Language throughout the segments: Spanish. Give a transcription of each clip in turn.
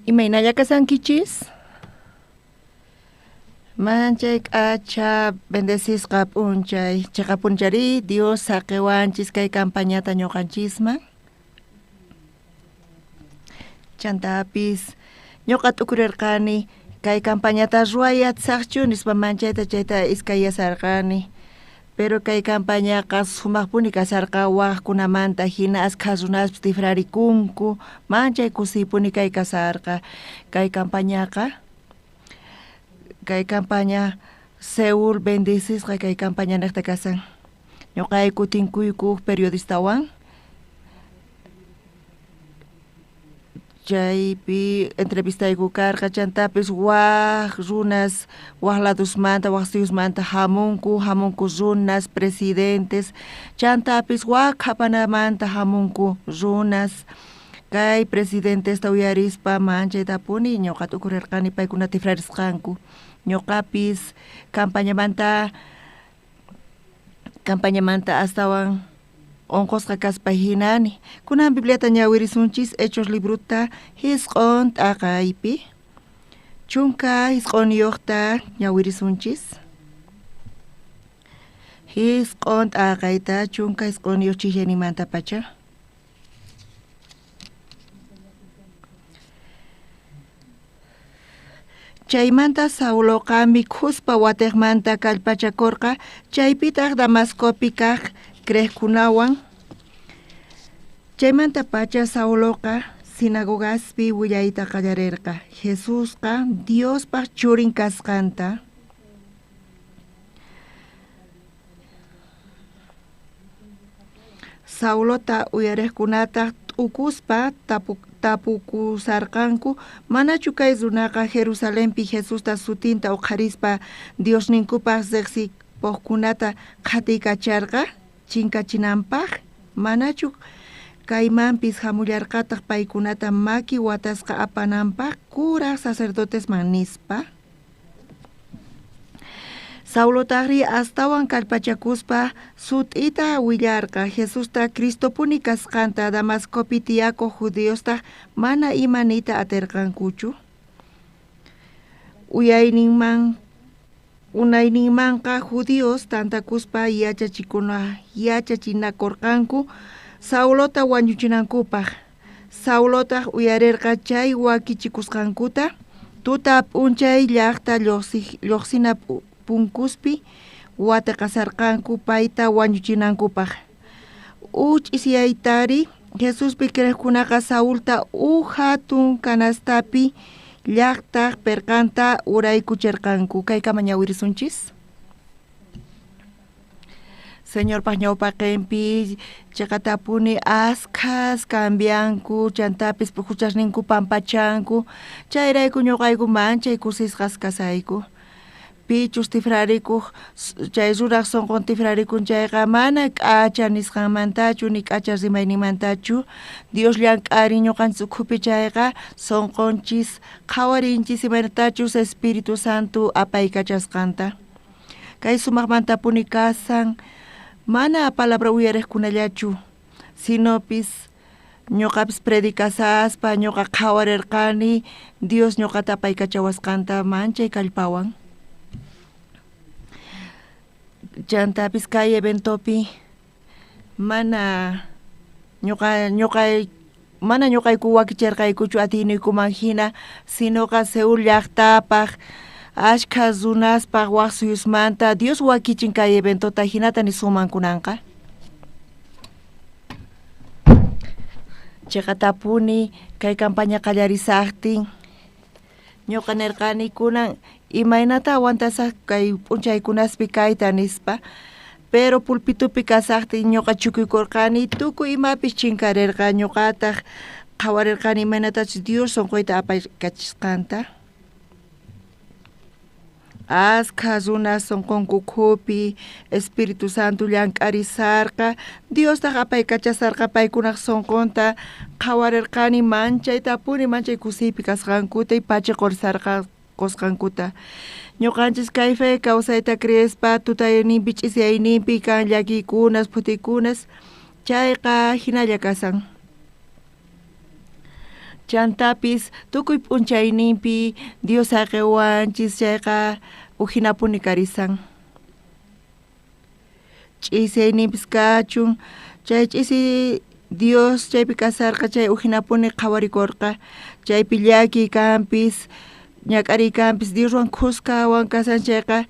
Imaynalla kasankichis? Manchay acha bendecishqa p'unchay chayqa punchari Dios saqiwanchis kay campañata ñuqanchisman. Chantapis ñuqa t'ukurirqani kay campañata ruwayatsaqchu nispa manchayta chayta iskayasarqani. Pero kay campañaqa sumaqpuni kasarqa waqkunamanta hina asqa runaspis tifrarikunku manchay kusipuni kay kasarqa. Kay campañaqa kay campaña Seúl bendecishqa kay campaña niqta kasan. Ñuqayku tinkuyku periodistawan. Chaypi entrevistayku karqa chantapis waq runas waq ladosmanta waq siyusmanta hamunku runas presidentes chantapis waq qhapanamanta hamunku runas kay presidentesta uyarispa manchaytapuni ñuqa t'ukurirqani paykuna tifrarisqanku. Ñuqapis campañamanta astawan onqosqa kaspa hinani. Kunan bibliata ñawirisunchis Hechos libruta hisq'un t'aqaypi. Chunka hisq'uniyuqta ñawirisunchis. Hisq'un t'aqayta chunka hisq'uniyuq chillanimanta pacha. Chaymanta Sauloqa mikhuspa watiqmanta kallpachakurqa chaypitaq Damascopi kaq kriqkunawan. Chaymanta pacha Sauloqa sinagogaspi willayta qallarirqa Jesusqa Diospaq churin kasqanta. Saulota uyariqkunata t'ukuspa tapukusarqanku manachu kay runaqa Jerusalenpi Jesusta sutinta uqharispa Diosninkupaq riqsipuqkunata qhatiykacharqa chinkachinanpaq manachu kaymanpis hamullarqataq paykunata maki watasqa apananpaq kuraq sacerdotesman nispa. Saulotaqri astawan kallpachakuspa sut'ita willarqa Jesusta Cristopuni kasqanta Damascopi tiyakuq judiostaq mana imanita atirqankuchu. Unayninmanqa judios tantakuspa yachachinakurqanku Saulota wañuchinankupaq. Saulotaq uyarirqa chay wakichikusqankuta tuta p'unchay llaqta lluqsina punkuspi watiqasarqanku payta wañuchinankupaq. Isyaytari Jesuspi kriqkunaqa Saulta hatun kanastapi llaqta perqanta uraykuchirqanku. Kaykama ñawirisunchis. Señor ñawpaqinpi chaqatapuni askhas cambianku chantapis puquchasninku pampachanku chayrayku ñuqayku manchay kusisqas kasayku. Pichus tifrarikuq chay ruraq sunqun tifrarikun chayqa mana k'acha nisqanmantachu ni k'acha rimayninmantachu Dios llank'arin ñuqanchis ukhupi chayqa sunqunchis qhawarinchis imaynatachus Espíritu Santo apaykachasqanta. Kay sumaqmantapuni kasan mana palabra uyariqkunallachu sinopis ñuqapis predikasaspa ñuqa qhawarirqani Dios ñuqata apaykachawasqanta manchay kallpawan. Chantapis kay eventopi mana ñuqayku wakichirqaykuchu atiniykuman hina sinoqa Seúl llaqtapaq ashkha runaspaq waq suyusmanta Dios wakichin kay eventota hinata ni sumankunanqa. Chaqatapuni kay campaña qallarisaqtin ñuqa nirqani kunan imaynata awantasaq kay p'unchaykunaspi kayta nispa pero pulpitupi kasaqtin ñuqa chukuykurqani tukuy imapis chinkarirqa ñuqataq qhawarirqani imaynatachus Dios sunquyta apaykachisqanta. Asqa runas sunqunkukupi Espíritu Santo llank'arisarqa Diostaq apaykachasarqa paykunaq sunqunta qhawarirqani manchaytapuni manchay kusiypi kasqankuta pachiqurisarqa qusqankuta. Ñuqanchis kay fe kawsayta creespa tutayninpi ch'isyayninpi kan llakikunas phutikunas chayqa hinalla kasan. chantapis tukuy p'unchayninpi Dios aqiwanchis chayqa ujinapuni karisan. Ch'isiyninpis kachun chay ch'isi Dios chaypi kasarqa chay ujinapuni qhawarikurqa chaypi llaki kanpis ñak'ari kanpis Dioswan khusqawan kasan chayqa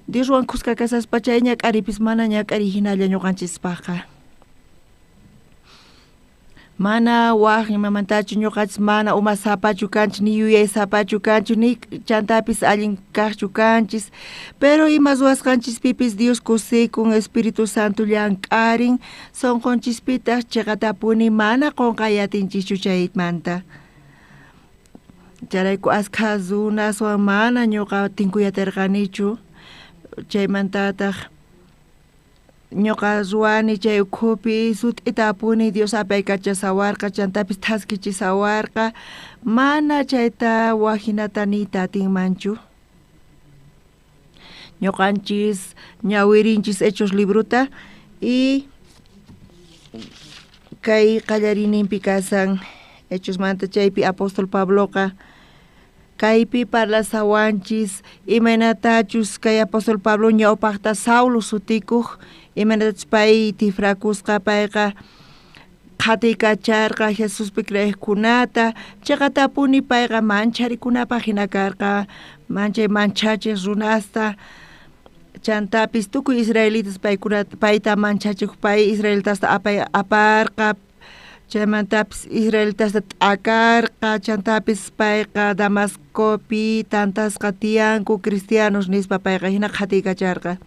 Dioswan khusqa kasaspa chay ñak'aripis mana ñak'ari hinalla ñuqanchispaqqa. Mana waq imamantachu ñuqanchis mana uma sapachu kanchis ni yuyay sapachu kanchis ni chantapis allin kaqchu kanchis pero ima ruwasqanchispipis Dios kusikun Espíritu Santo llank'arin sunqunchispitaq chiqatapuni mana qunqayatinchikchu chaymanta. Charayku askha runaswan mana ñuqa tinkuyatirqanichu chaymantataq ñuqa ruwani chay ukhupi sut'itapuni Dios apaykachasawarqa chantapis thaskichisawarqa mana chayta wahinata niyta atinmanchu. Ñuqanchis ñawirinchis Hechos libruta y kay qallariyninpi kasan Hechosmanta chaypi apóstol Pabloqa kaypi parlasawanchis imaynatachus kay apóstol Pablo ñawpaqta Saulo sutikuq imaynatachus pay tifrakusqa payqa qhatiykacharqa Jesuspi kriyiqkunata chiqatapuni payqa mancharikunapaq hina karqa manchachiq runasta chantapis tukuy israelitas paykunata payta manchachiq pay israelitasta aparqa chaymantapis israelitasta t'akarqa chantapis payqa Damascopi tantasqa tiyanku cristianos nispa payqa hina qhatiykacharqa.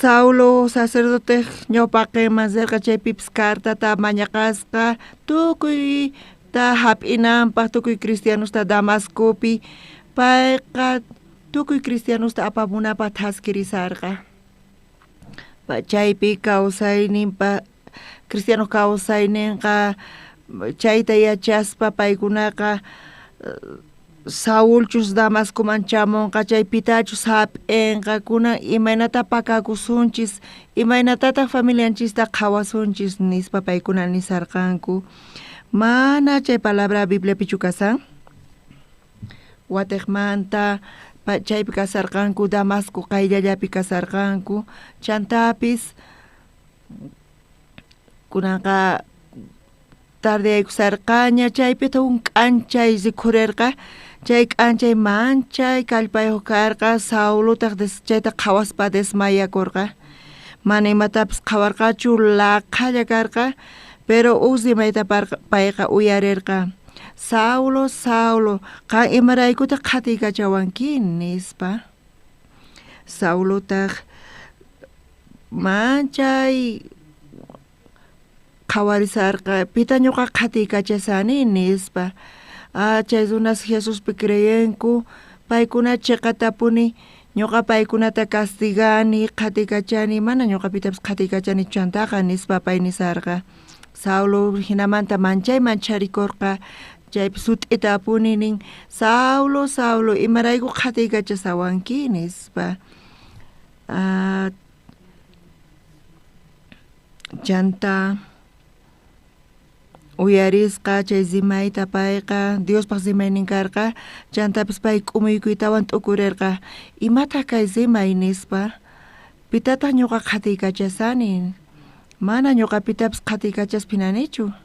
Saulo sacerdote ñawpaqinman serqa chaypipis cartata mañaqasqa tukuyta hap'inanpaq tukuy cristianosta Damascopi payqa tukuy cristianosta apamunapaq thaskirisarqa. Chaypi kawsayninpa cristiano kawsayninqa chayta yachaspa paykunaqa Saulchus Damascoman chamunqa chaypitachus hap'inqa kunan imaynata pakakusunchis imaynatataq familianchista qhawasunchis nispa paykuna nisarqanku. Mana chay palabra Bibliapichu kasan watiqmanta chaypi kasarqanku Damasco qayllallapi kasarqanku chantapis kunanqa tardeykusarqaña chaypita k'anchay rikhurirqa chay k'anchay manchay kallpayuq karqa Saulutaq chayta qhawaspa desmayakurqa mana imatapis qhawarqachu laqhalla karqa pero usimayta payqa uyarirqa Saulo Saulo qan imaraykutaq qhatikkachawanki nispa Saulutaq manchay qhawarisarqa pita ñuqa qhatiykachasani nispa chay runas Jesuspi creyenku paykuna chiqatapuni ñuqa paykunata castigani qhatiykachani mana ñuqa pitapas qhatiykachani chantaqa nispa pay nisarqa. Saulo hinamanta mancharikurqa chaypi sut'itapuni nin Saulo Saulo imarayku qhatiykachasawanki nispa chanta uyarisqa chay zimayta payqa Diospaq zimaynin karqa chantapis pay k'umuykuytawan t'ukurirqa imataq kay zimay nispa pitataq ñuqa qhatiykachasani mana ñuqa pitapas qhatikkachaspinanichu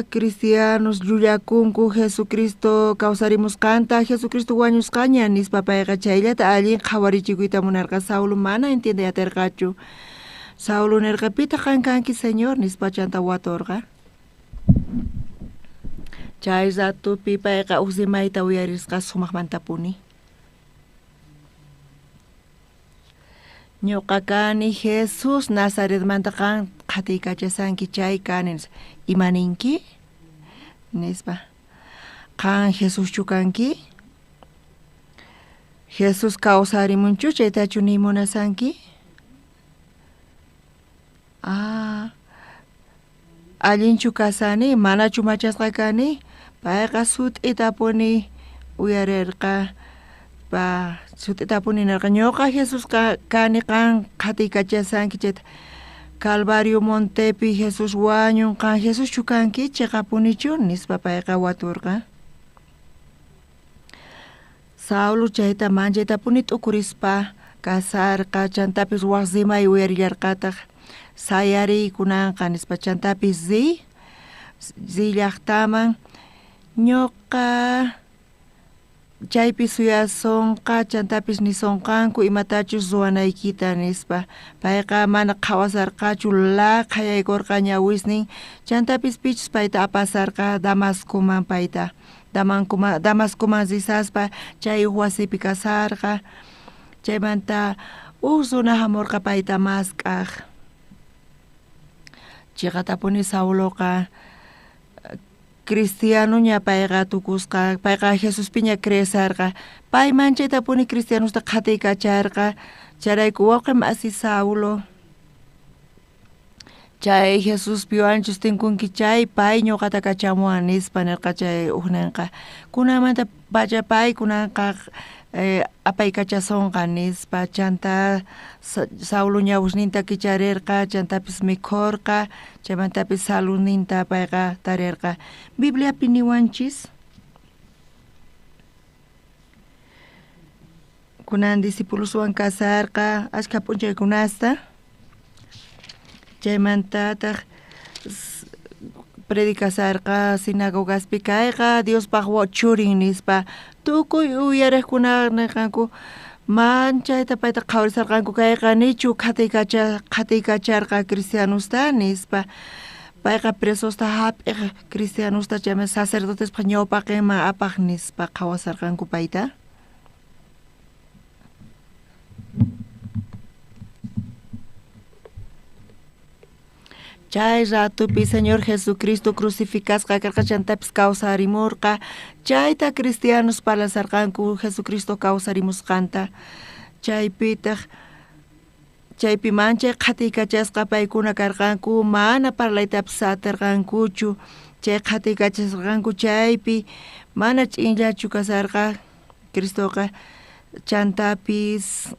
cristianos llullakunku Jesucristo kawsarimusqanta Jesucristo wañusqaña nispa payqa chayllata allin qhawarichikuyta munarqa Saulo mana entiendeyatirqachu Saulo nirqa pita qankanki señor nispa chanta waturqa chay ratupi payqa usimayta uyarisqa sumaqmantapuni ñuqa kani Jesus Nazaretmanta qan qhatikkachasanki chay kani imaninki nispa qan Jesuschu kanki Jesus kawsarimunchu chaytachu nimunasanki allinchu kasani manachu machasqa kani payqa sut'itapuni uyarirqa sut'itapuni nirqa ñuqa Jesus kani qan qhatikkachasanki chayta Calvario Montepi Jesús wañun kan Jesús chukanki chekapunichun nispa payqa waturqa. Saulo chayta manchayta punit ukurispa kasarqa chantapis waqsimay uyarillarqataq sayariykunanqa nispa chantapis zi llaqtaman ñuqa chaypi suyasonqa chantapis nisonqanku imatachus ruwanaykita nispa payqa mana qhawasarqachu laqhay yaykurqa ñawisnin chantapis pichus payta apasarqa Damascoman payta Damascoman risaspa chay wasipi kasarqa chaymanta usuna hamurqa payta mask'aq chiqatapuni Sauloqa cristiano ña payqa tukusqa payqa Jesus piña creesarqa pay manchaytapuni cristianusta qhatiykacharqa charayku wawqi masi Saulo chay Jesus piwanchus tinkunki chay pay ñuqata kachamuwan nispa nirqa chay uqninqa kunamanta pacha paykunanqa apaykachasonqa nispa chanta Saulo ñawishninta kicharirqa chantapis mikhurqa chaymantapis saludninta payqa tarirqa Bibliapi niwanchis kunan discípuluswan kasarqa ashka p'unchaykunasta chaymantataq predikasarqa sinagogaspi kayqa Diospaq churin nispa tukuy uyariqkuna niqanku manchayta payta qhawarisarqanku kayqa nichu qhatiykacharqa cristianusta nispa payqa presosta hap'iq cristianusta chayman sacerdotespa ñawpaqinman apaq nispa qhawasarqanku payta chay ratupi Señor Jesucristo crucificasqa karqa chantapis kawsarimurqa chayta cristianos parlasarqanku Jesucristo kawsarimusqanta chaypitaq chaypi manchay qhatiykachasqa paykuna karqanku mana parlaytapis atirqankuchu chay qhatiykachasqanku chaypi mana ch'inllachu kasarqa Cristoqa chantapis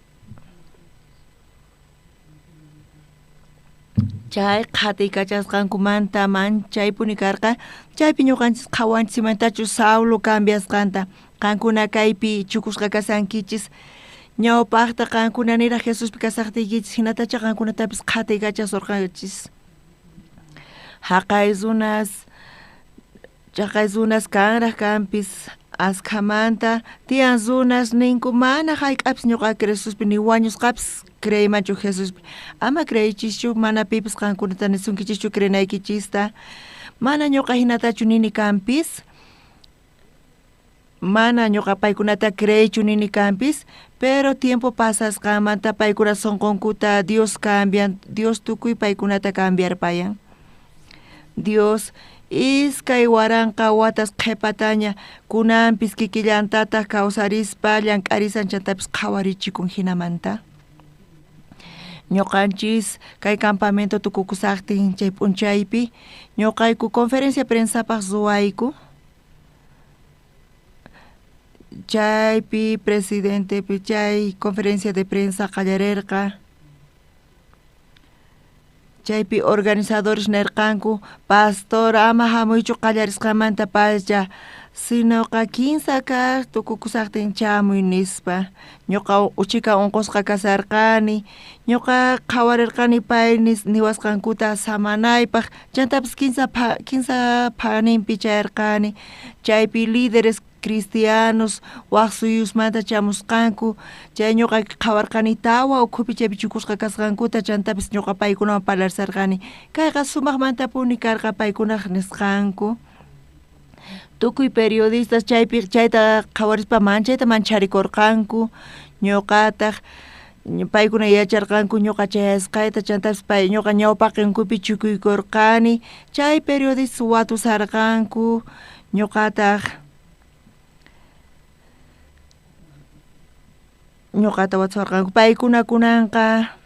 chay qhatiykachasqankumanta manchaypuni karqa chaypi ñuqanchis qhawanchis imantachu Saulo cambiasqanta qankuna kaypi chukusqa kasankichis ñawpaqta qankuna niraq Jesuspi kasaqtiykichis hinatacha qankunatapis qhatikkachasurqanchis chaqay runas kanraq kanpis askamanta tiyan runas ninku mana hayk'apis ñuqa Jesuspi ni wañusqapis creymanchu Jesuspi ama creychischu mana pipis qankunata nisunkichishchu creynaykichista mana ñuqa hinatachu nini kanpis mana ñuqa paykunata creychu nini kanpis pero tiempo pasasqanmanta paykuna sonqonkuta Dios cambian Dios tukuy paykunata cambiarpayan Dios iskay waranqa watas qhipataña kunanpis kikillantataq kawsarispa llank'arisan chantapis qhawarichikun hinamanta ñuqanchis kay campamento tukukusaqtin chay p'unchaypi ñuqayku conferencia prensapaq ruwayku chaypi presidentepi chay conferencia de prensa qallarirqa chaypi organizadores nirqanku pastor ama hamuychu qallarisqamanta paya sinoqa kinsa kaq tukukusaqtin chamuy nispa ñuqa uchika unqusqa kasarqani ñuqa qhawarirqani pay niwasqankuta samanaypaq chantapis kinsa phaninpi chayarqani chaypi líderes cristianos waq suyusmanta chamusqanku chay ñuqa qhawarqani tawa ukhupi chaypi chukusqa kasqankuta chantapis ñuqa paykunawan parlarsarqani kayqa sumaqmantapuni karqa paykunaq nisqanku tukuy periodistas chayta qhawarispa manchayta mancharikurqanku ñuqataq paykuna yacharqanku ñuqa chayasqayta chantapis pay ñuqa ñawpaqinkupi chukuykurqani chay periodistas watusarqanku ñuqata watusarqanku paykuna kunanqa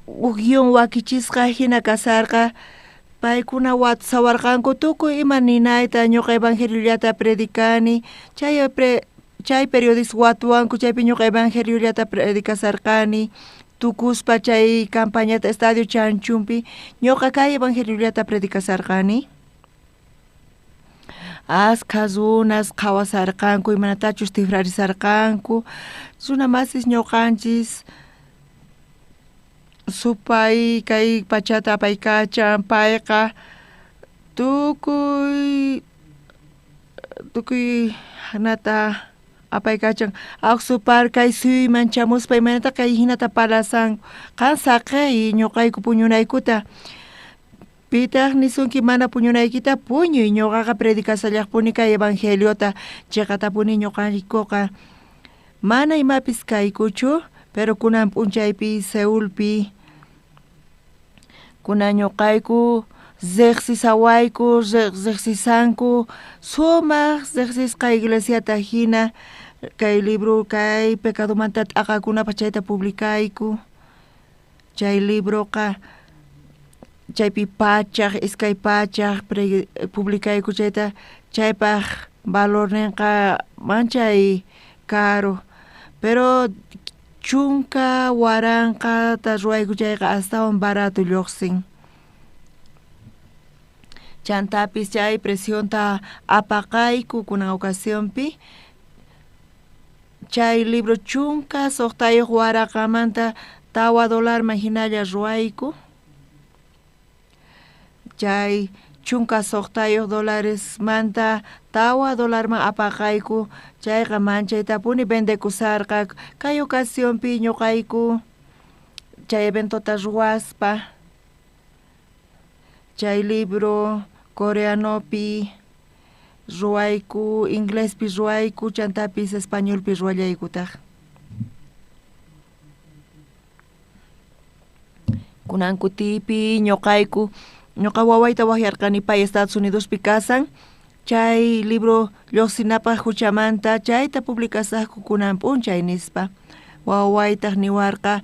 guion wakichisqa hina kasarqa paykuna watusawarqanku tukuy ima ninayta ñuqa evangeliullata predicani chay periodista watuwanku chaypi ñuqa evangeliullata predicasarqani tukuspa chay campañata estadio chanchumpi ñuqa kay evangeliota predicasarqani. Askas runas qhawasarqanku imanatachus tifrarisarqanku runa masis ñuqanchis supay kay pachata apaykachan payqa tukuy hanata apaykachan awsupar kay suyman chamuspa imanata kay hinata palasan qan saqay ñuqayku puñunaykuta pitaq nisunki mana puñunaykita puñuy ñuqaqa predicasallaqpuni kay evangeliota chiqatapuni ñuqaykuqa mana imapis kaykuchu pero kunan p'unchaypi Seulpi kunan ñuqayku riqsisawayku riqsisanku sumaq riqsisqa iglesiata hina kay libro kay pecadomanta t'aqakunapa chayta publicayku chay libroqa chaypi pachaq iskay pachaq publicayku chayta chaypaq valor ninqa manchay caro pero chunka waranqa ta ruwayku chayqa astawan barato lluqsin chantapis chay presionta apaqayku kunan ocasiónpi chay libro chunka suqtayuq waraqamanta tawa $, hinalla ruwayku chay chunka suqtayuq $, manta tawa $, apaqayku chayqa manchaytapuni vendekusarqa kay ocasiónpi ñuqayku chay eventota ruwaspa chay libro coreanopi ruwayku inglespi ruwayku chantapis españolpi ruwallaykutaq kunan kutipi ñuqa wawayta wahyarqani pay Estados Unidospi kasan chay libro lluqsinapaq huchamanta chayta publicasaqku kunan p'unchay nispa wawaytaq niwarqa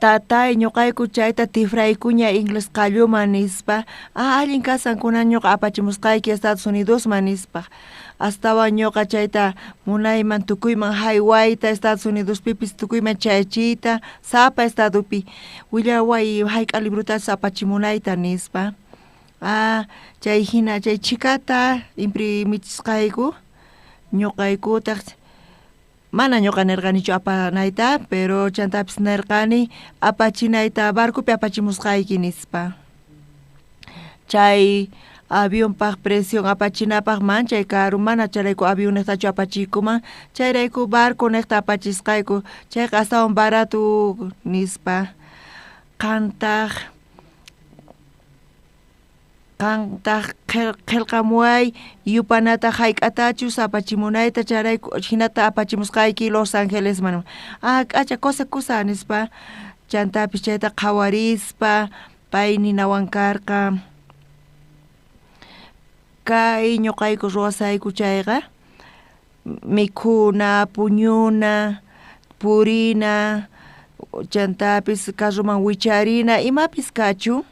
tatay ñuqayku chayta tifraykuña inglés qalluma nispa allin kasan kunan ñuqa apachimusqayki Estados Unidosman nispa astawan ñuqa chayta munayman tukuyman haywayta Estados Unidospipis tukuyman chaychita sapa estadopi willaway hayk'a librutas apachimunayta nispa chay hina chay chikata imprimichisqayku ñuqaykutaq mana ñuqa nirqanichu apanayta pero chantapis nirqani apachinayta barcopi apachimusqayki nispa chay avionpaq presión apachinapaq manchay caro mana chayrayku avión niqtachu apachikuman chayrayku barco niqta apachisqayku chayqa astawan barato nispa qantaq qillqamuway yupanata hayk'atachus apachimunayta charayku hinata apachimusqayki Los Angeles man k'acha kusa nispa chantapis chayta qhawarispa pay ninawan karqa kay ñuqayku ruwasayku chayqa mikhuna puñuna purina chantapis carruman wicharina imapis kachu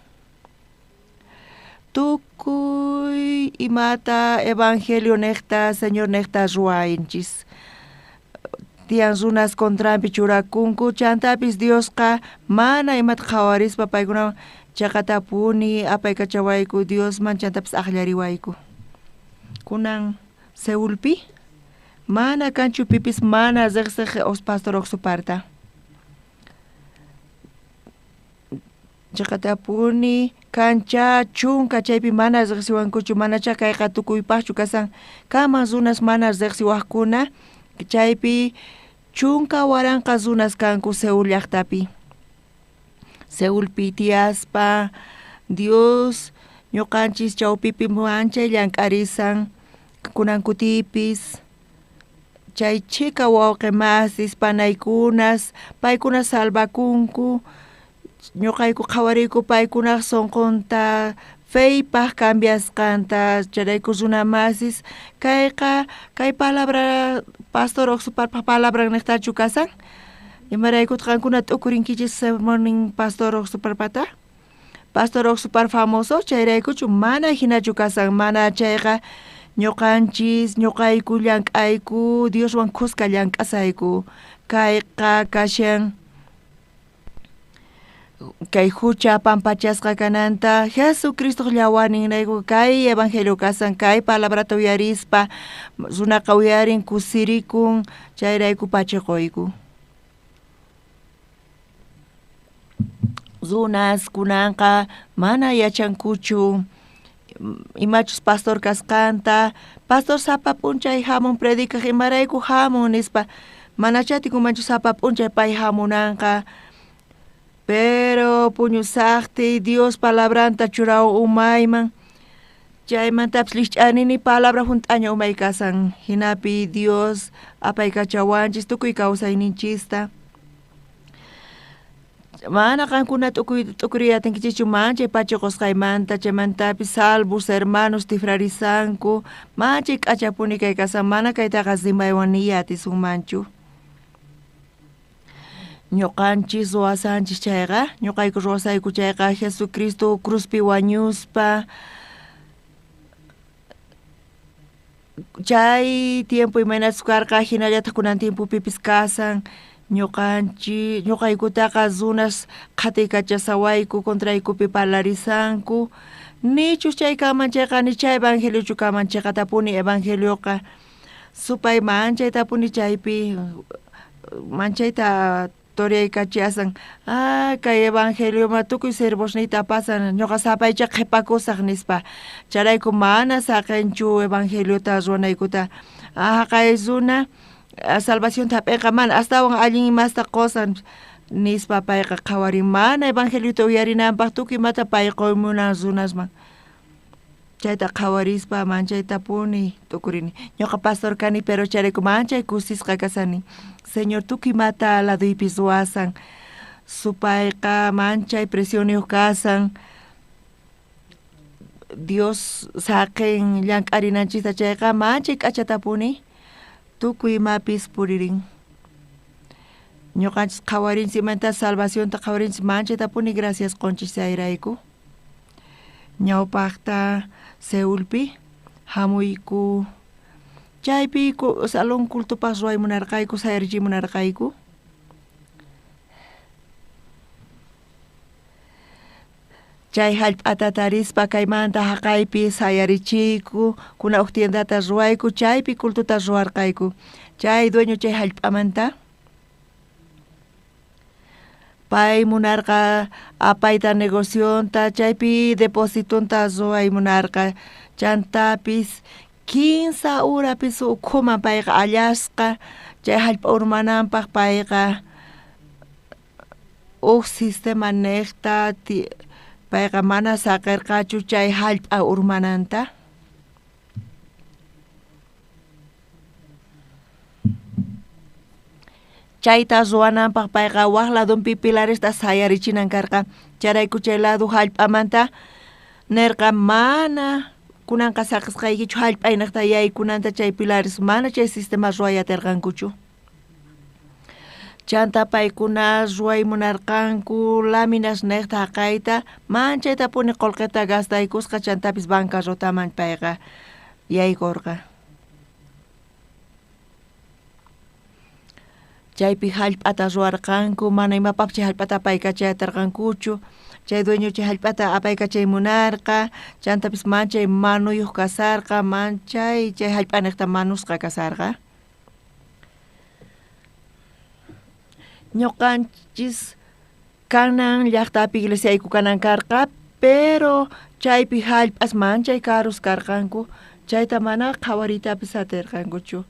tukuy imata evangelio niqta señor niqta ruwaynchis tiyan runas contrampi churakunku chantapis Diosqa mana imata qhawarispa paykuna chaqatapuni apaykachawayku Diosman chantapis aqllariwayku kunan Seulpi mana kanchu pipis mana riqsiq pastor oqsuparta chaqatapuni kancha chunka chaypi mana riqsiwankuchu manacha kayqa tukuypaqchu kasan kaman runas mana riqsiwaqkuna chaypi chunka waranqa runas kanku Seul llaqtapi Seulpi tiyaspa Dios ñuqanchis chawpipi manchay llank'arisan kunan kutipis chay chika wawqi masis panaykunas paykuna salvakunku ñuqayku qhawariyku paykunaq sunqunta feypaq cambiasqanta charayku runa masis kayqa kay palabra pastor oqsuparpaq palabra niqtachu kasan imaraykutaq qankuna t'ukurinkichis sermonin pastor oqsuparpata pastor oqsupar famoso chayraykuchu mana hinachu kasan mana chayqa ñuqanchis ñuqayku llank'ayku Dioswan kusqa llank'asayku kayqa kashan kay hucha pampachasqa kananta Jesucristo llawaninrayku kay evangelio kasan kay palabrata uyarispa runaqa uyarin kusirikun chayrayku pachiquyku runas kunanqa mana yachankuchu imachus pastor kasqanta pastor sapa p'unchay hamun predikaq imarayku hamun nispa mana chatikumanchu sapa p'unchay pay hamunanqa pero puñusaqti Dios palabranta churaw umayman chaymantapas lich'anini palabra hunt'aña umay kasan hinapi Dios apay kachawanchis tukuy kawsayninchista mana qankuna t'ukuriyatinkichichu manchay pachiqusqaymanta chaymantapis salvos hermanos tifrarizanku manchay k'achapuni kay kasan mana kaytaqa zimaywan niyatisunmanchu ñuqanchis ruwasanchis chayqa ñuqayku ruwasayku chayqa Jesucristo cruzpi wañuspa chay tiempo imaynatas karqa hinallataq kunan tiempopipis kasan ñuqaykutaqa runas qhatiykachasawayku contraykupi parlarizanku nichus chay kamanchayqa ni chay evangeliochu kamanchayqa tapuni evangelioqa supay manchay tapuni chaypi manchayta toriyaykachiasan kay evangelioma tukuy servosnita pasan ñuqa sapaycha qhipakusaq nispa charayku mana saqinchu evangeliota ruwanaykuta kay runa salvación tap'inqa mana astawan allin imasta qosan nispa payqa qhawarin mana evangeliota uyarinanpaq tukuy mata pay quymunan runasman chayta qhawarispa manchaytapuni tukurini ñuqa pastor kani pero charayku manchay kusisqa kasani Señor tukuy mata laduypis ruwasan supayqa manchay presioniyuq kasan Dios saqin llank'arinanchista chayqa manchay k'achatapuni tukuy imapis puririn ñuqanchis qhawarinchikmanta salvacionta qhawarinchik manchaytapuni gracias qunchis chayrayku ñawpaqta Seulpi hamuyku chaypi salón cultupaq ruwaymunarqayku sayarichimunarqayku chay hallp'ata tarispa kaymanta haqaypi sayarichiyku kuna uq tiendata ruwayku chaypi cultuta ruwarqayku chay dueño chay hallp'amanta pay munarqa apayta negocionta chaypi depositonta ruwaymunarqa chantapis 15 horapis ukhuman payqa allasqa chay hallp'a urmananpaq payqa uq sistema neqta payqa mana saqirqachu chay hallp'a urmananta chayta ruwananpaq payqa waq ladunpi pilarista sayarichinan karqa charayku chay lado hallp'amanta nirqa mana kunanqa saqisqaykichu hallp'aynaqta yaykunanta chay pilares mana chay sistema ruwayatirqankuchu chanta paykuna ruwaymunarqanku láminas neqta haqayta manchaytapuni qullqita gastaykusqa chantapis bancarrotaman payqa yaykurqa chaypi hallp'ata ruwarqanku mana imapaqpas chay hallp'ata apaykachayatarqankuchu chay dueño chay hallp'ata apaykachaymunarqa chantapis manchay manuyuq kasarqa manchay chay hallp'aniqta manusqa kasarqa ñuqanchis kanan llaqtapi iglesiayku kanan karqa pero chaypi hallp'as manchay carus karqanku chayta mana qhawaritapis atirqankuchu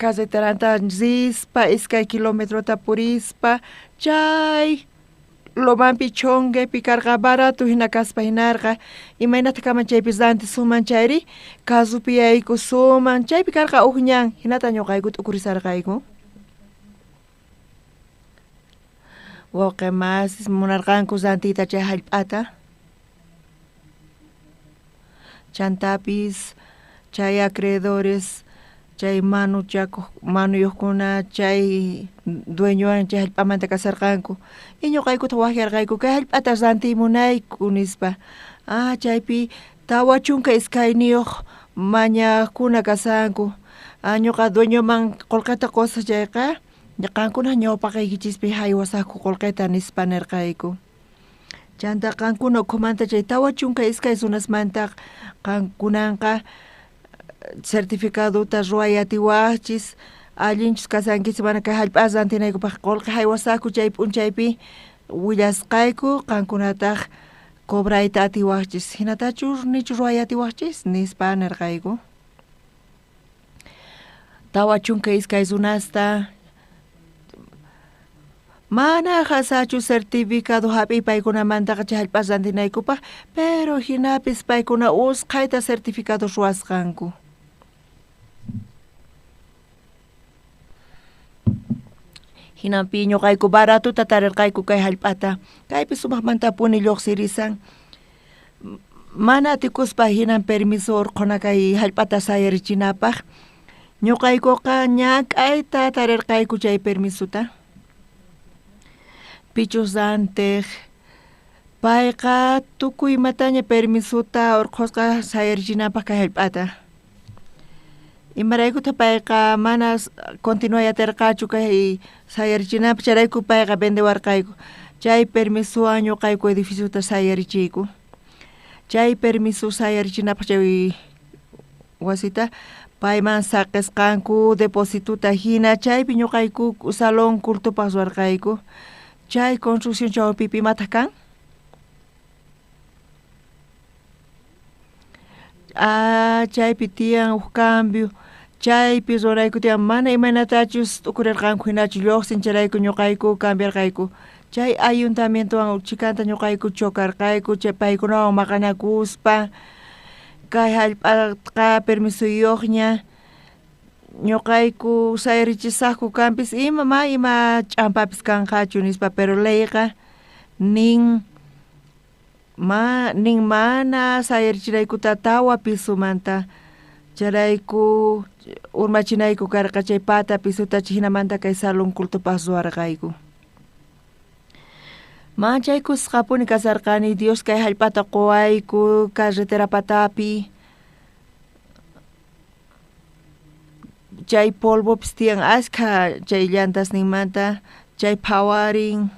carreteranta rispa iskay kilometrota purispa chay lomanpi chonguepi karqa barato hina kaspa hinarqa imaynata kaman chaypi ranti suman chayri kasupi yayku suman chaypi karqa uq ñan hinata ñuqayku t'ukurisarqayku wawqimasis munarqanku rantiyta chay hallp'ata chantapis chay acreedores chay manuyuqkuna chay dueñowan chay hallp'amanta kasarqanku y ñuqaykuta wakyarqayku kay hallp'ata rantiymunayku nispa chaypi tawa chunka iskayniyuq maña kuna kasanku ñuqa dueño man qolqeta cosas chayqa qankuna ñawpaqaykichispi haywasaqku qolqeta nispa nirqayku chanta qankuna ukhumanta chay tawa chunka iskay sunasmanta qankunanqa certificadota ruayatiwachis allinchus kasankichis mana kay hallp'as rantinaykupaq qolqa haywasaqku chay p'unchaypi willasqayku qankunataq cobrayta atiwachis hinatachu nichu ruayatiwachis nispa nirqayku tawa chunka iskay sunasta mana hasachu certificado hapi paykunamantaqa chay hallp'as rantinaykupaq pero hinapis paykuna usqayta certificado ruwasqanku hinapi ñuqayku baratuta tarirqayku kay hallp'ata kaypi sumaqmanta puni lluqsirisan mana atikuspa hinan permiso urquna kay hallp'ata sayarichinapaq ñuqaykuqa ñak'ayta tarirqayku chay permisuta pichus anteq payqa tukuy mataña permisuta urqusqa sayarichinapaq kay hallp'ata imaraykuta payqa mana continuayatirqachu kay sayarichinapaq charayku payqa vendewarqayku chay permisuwan ñuqayku edificiota sayarichiyku chay permiso sayarichinapaq chay wasita payman saqisqanku deposituta hina chaypi ñuqayku salón cultupaq ruwarqayku chay construcción chawpipi imataq kan chaypi tiyan huk cambio chaypi rurayku tiyan mana imanatachus tukurirqanku hinachu lluqsincharayku ñuqayku cambiarqayku chay ayuntamientowan chikanta ñuqayku chokarqayku chay paykunawan maqanakuspa kay hallp'aqa permisuyuqña ñuqayku sayarichisaqku kanpis ima ch'ampapis kanqachu nispa pero leyqa nin mana sayarichinaykuta tawa pisumanta charayku urmachinayku karqa chay pata pisuta hinamanta kay salón cultupaq ruwarqayku manchaykusqapuni kasarqani Dios kay hallp'ata quwayku carretera patapi chay polvopis tiyan ashka chay llantasninmanta chay phawarin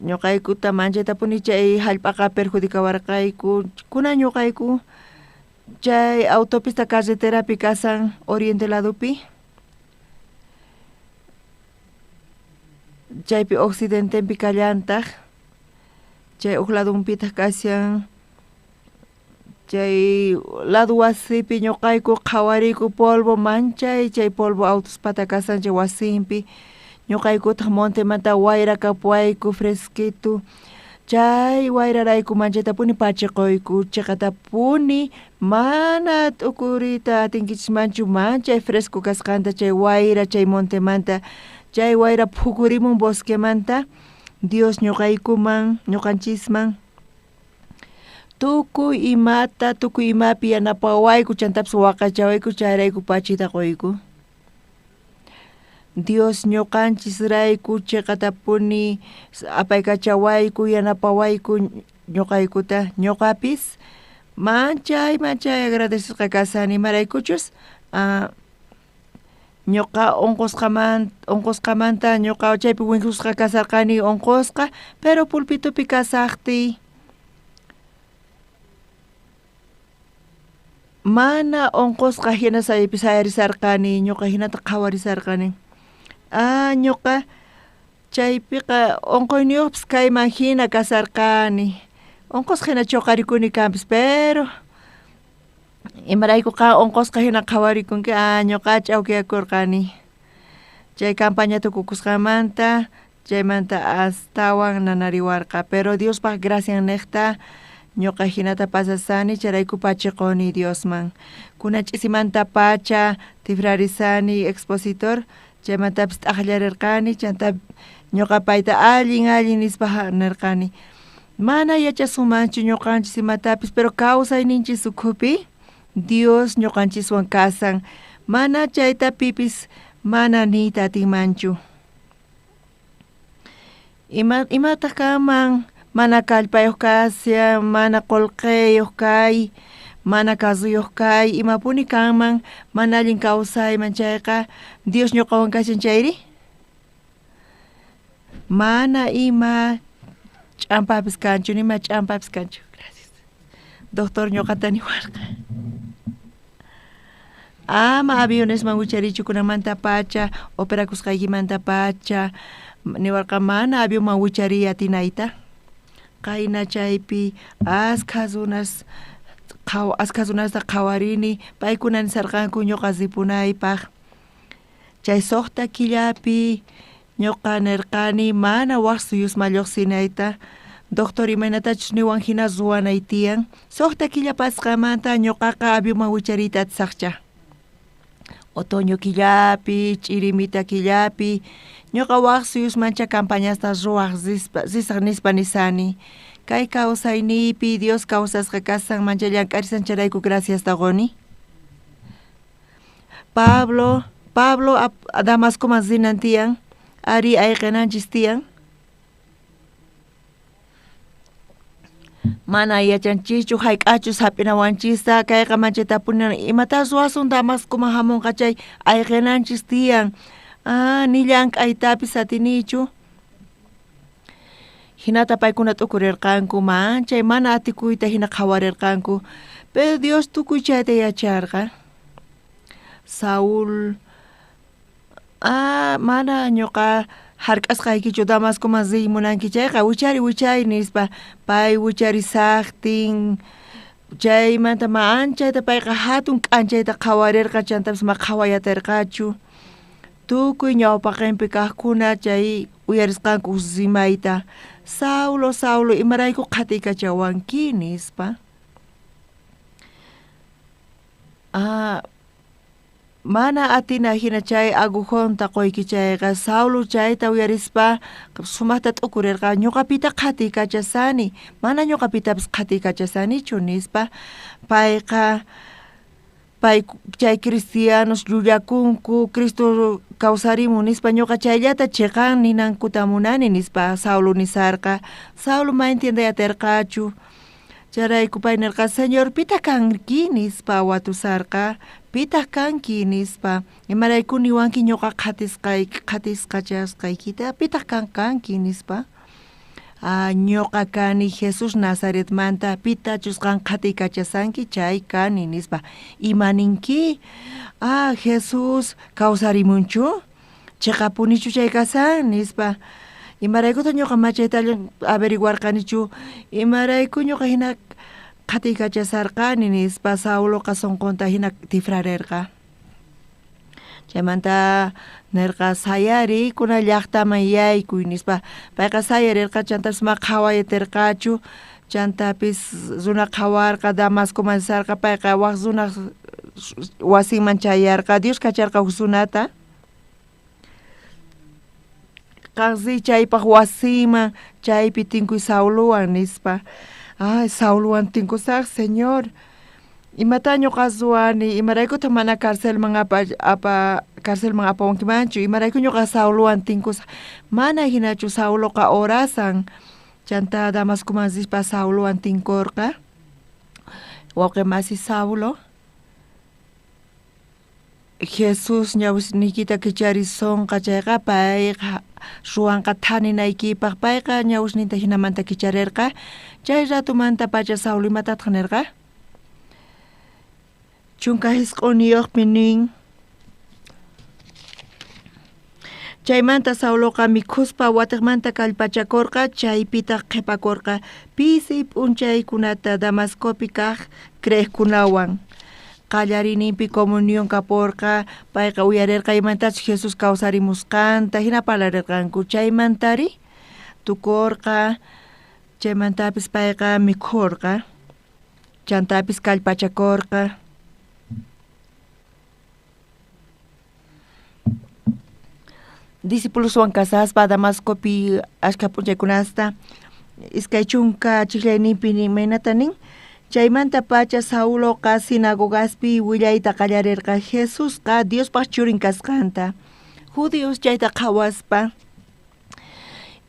ñuqaykuta manchaytapuni chay hallp'aqa perjudicawarqayku kunan ñuqayku chay autopista carreterapi kasan oriente ladopi chaypi occidentepi kallantaq chay huk ladunpitaq kasyan chay lado wasipi ñuqayku qhawariyku polvo manchay chay polvo autospata kasan chay wasinpi ñuqaykutaq montemanta wayra kapuayku fresquito chay wayrarayku manchaytapuni pachiquyku chiqatapuni mana t'ukurita atinkichishmanchu manchay fresco kasqanta chay wayra chay montemanta chay wayra phukurimun bosquemanta Dios ñuqaykuman ñuqanchisman tukuy imapi yanapawayku chantapis waqachawayku chayrayku pachita quyku Dios ñuqanchisrayku chiqatapuni apaykachawayku yanapawayku ñuqaykuta ñuqapis manchay agradecesqa kasani imaraykuchus ñuqa unqusqamanta ñuqa chaypi winkusqa kasarqani unqusqa pero pulpitupi kasaqti mana unqusqa hina sayarisarqani ñuqa hinata qhawarisarqani ñuqa chaypiqa unquyniyuqpis kayman hina kasarqani unqusqa hina chuqarikuni kanpis pero imaraykuqa unqusqa hina qhawarikunki ñuqa ch'awkiyakurqani chay campaña tukukusqamanta chaymanta astawan nanariwarqa pero Diospaq gracias niqta ñuqa hinata pasasani charayku pachiquni Diosman kunach'isimanta pacha tifrarisani expositor chaymantapis t'aqllarirqani chanta ñuqa payta allin nispa nirqani mana yachasumanchu ñuqanchis imatapis pero kawsayninchis ukhupi Dios ñuqanchiswan kasan mana chayta pipis mana niyta atinmanchu imataq kanman mana kallpayuq kasya, mana qullqiyuq kay, mana kasuyuq kay, imapuni kanman mana allin kawsayman chayqa Dios ñuqawan kashan chayri? Mana ima ch'ampapis kanchu, nima ch'ampapis kanchu. Gracias. Doctor ñuqata niwarqa. Ama avionesman wicharichu kunamanta pacha, operakusqaykimanta pacha, niwarqa mana avionman wichariy atinayta. Qayna chaypi askhas runasta qhawarini, paykuna nisarqanku ñuqa sipunaypaq. Chay suqta killapi ñuqa nirqani mana waq suyusma lluqsinayta. Doctor imaynatachus niwan hina ruwanay tiyan. Suqta killa pasqamanta ñuqaqa avionman wichariyta atisaqcha. Otoño killapi, chirimita killapi, ñuqa waq suyusmancha campañasta ruwaq zisaq nispa nisani. Kay kawsaynipi Dios kawsasqa kasan mancha llank'arisancharayku gracias taqoni. Pablo Damascoman zinan tiyan, ari ayqinanchis tiyan. Mana yachanchichu hayk'achus hap'inawanchista kayqa mancha tapunan imatas ruwasun Damascoman hamunqa chay ayqinanchis tiyan. Ni llank'aytapis atinichu. Hinata paykuna t'ukurirqanku manchay mana atikuyta hina qhawarirqanku. Pero Dios tukuy chayta yacharqa. Saúl mana ñuqa hark'asqaykichu Damascoman munanki chayqa wichari nispa pay wicharisaqtin chaymanta anchayta payqa hatun k'anchayta qhawarirqa chantapis ma qhawayatirqachu. Tukuy ñawpaqinpi kaqkuna chay uyarisqanku simayta Saulo imarayku qhatikkachawanki nispa. Mana atina hina chay agujonta qoyki chayqa Saulo chayta uyarispa sumaqta t'ukurirqa ñuqapita qhatikachasani, mana ñuqapitapis qhatikachasanichu nispa payqa chay cristianos llullakunku Cristo kawsarimun nispa ñuqa chayllata chiqan ninankuta munani nispa Saulo nisarqa. Saulo ma entiendeyatirqachu. Charayku pay nirqa Señor pita kanki nispa watusarqa, pita kanki nispa imarayku niwanki ñuqa qhatisqachasqaykita pita kanki nispa. Ñuqa kani Jesus Nazaretmanta pitachusqan qhatikachasanki chay kani nispa. Imaninki Jesus kawsarimunchu chiqapunichu chay kasan nispa. Imaraykuta ñuqa machayta averiguarqanichu imarayku ñuqa hina qhatikachasarqani nispa Sauloqa sunqunta hina tifrarirqa. Chaymanta nirqa sayari kuna llaqtaman yaykuy nispa payqa sayarirqa chantapas ma qhawayatirqachu chantapis runa qhawarqa Damascoman sarqa payqa waq runa wasinman chayarqa Dios kacharqa huk runata qansi chaypaq wasiman chaypi tinkuy Saulowan nispa. Saulowan tinkusaq Señor imata ñuqa ruwani imaraykuta mana carcelman apawankimanchu imarayku ñuqa Saulowan tinkusaq mana hinachu Sauloqa orasan chanta Damascoman rispa Saulowan tinkurqa wawqi masi Saulo Jesus ñawusniykita kicharisunqa chayqa payqa ruwanqa thaninaykipaq payqa ñawusninta hinamanta kicharirqa chay ratumanta pacha Saulo imatataq nirqa chunka hisq'uniyuqmi nin chaymanta Sauloqa mikhuspa watiqmanta kallpachakurqa chaypita qhipakurqa pisi p'unchaykunata Damascopi kaq creqkunawan qallariyninpi comunión kapurqa payqa uyarirqa imantachu Jesus kawsarimusqanta hina parlarirqanku chaymantari tukurqa chaymantapis payqa mikhurqa chantapis kallpachakurqa discípuluswan kasaspa Damascopi ashka p'unchaykunasta iskay chunka chiklayninpi imaynata nin chaymanta pacha Sauloqa sinagogaspi willayta qallarirqa Jesusqa Diospaq churin kasqanta. Judíos chayta qhawaspa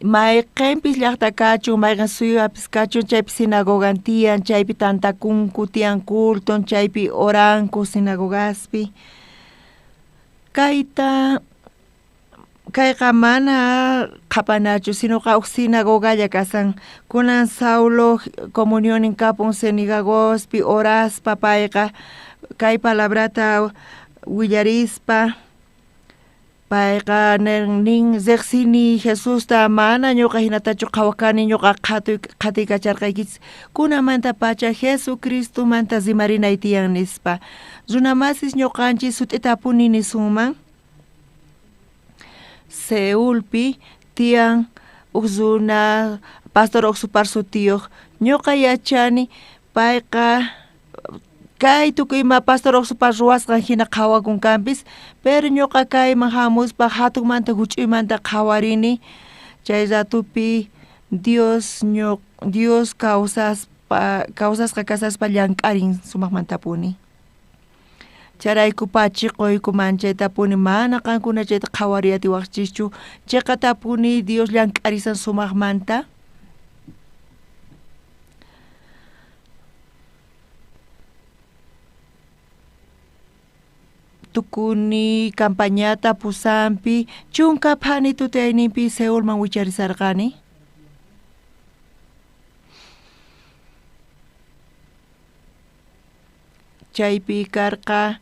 mayqinpis llaqta kachun mayqin suyuapis kachun chaypi sinagogan tiyan chaypi tantakunku tiyan culton chaypi oranku sinagogaspi kayqa mana qhapanachu sinoqa huk sinagogalla kasan kunan Saulo comunionin kapun sinagogospi oraspa payqa kay palabrata willarispa payqa nin riqsini Jesusta mana ñuqa hinatachu qhawakani ñuqa qhatiykacharqaykis kunamanta pacha Jesucristumanta rimarinay tiyan nispa runamasis ñuqanchis sut'ita apuni nisunman Seulpi tiyan huk runa Pastor Oxupar sutiyuq ñuqa yachani payqa kay tukuyma Pastor Oxupar ruwasqan hina qhawakunkanpis pero ñuqa kayman hamuspa hatunmanta huch'uymanta qhawarini chay ratupi Dios kawsasqa kasaspa llank'arin sumaqmantapuni charayku pachiquyku manchaytapuni mana qankuna chayta qhawariyatiwaqchischu chayqatapuni Dios llank'arisan sumaqmanta tukuni campañata pusampi chunka phani tutayninpi Seulman wicharisarqani chaypi karqa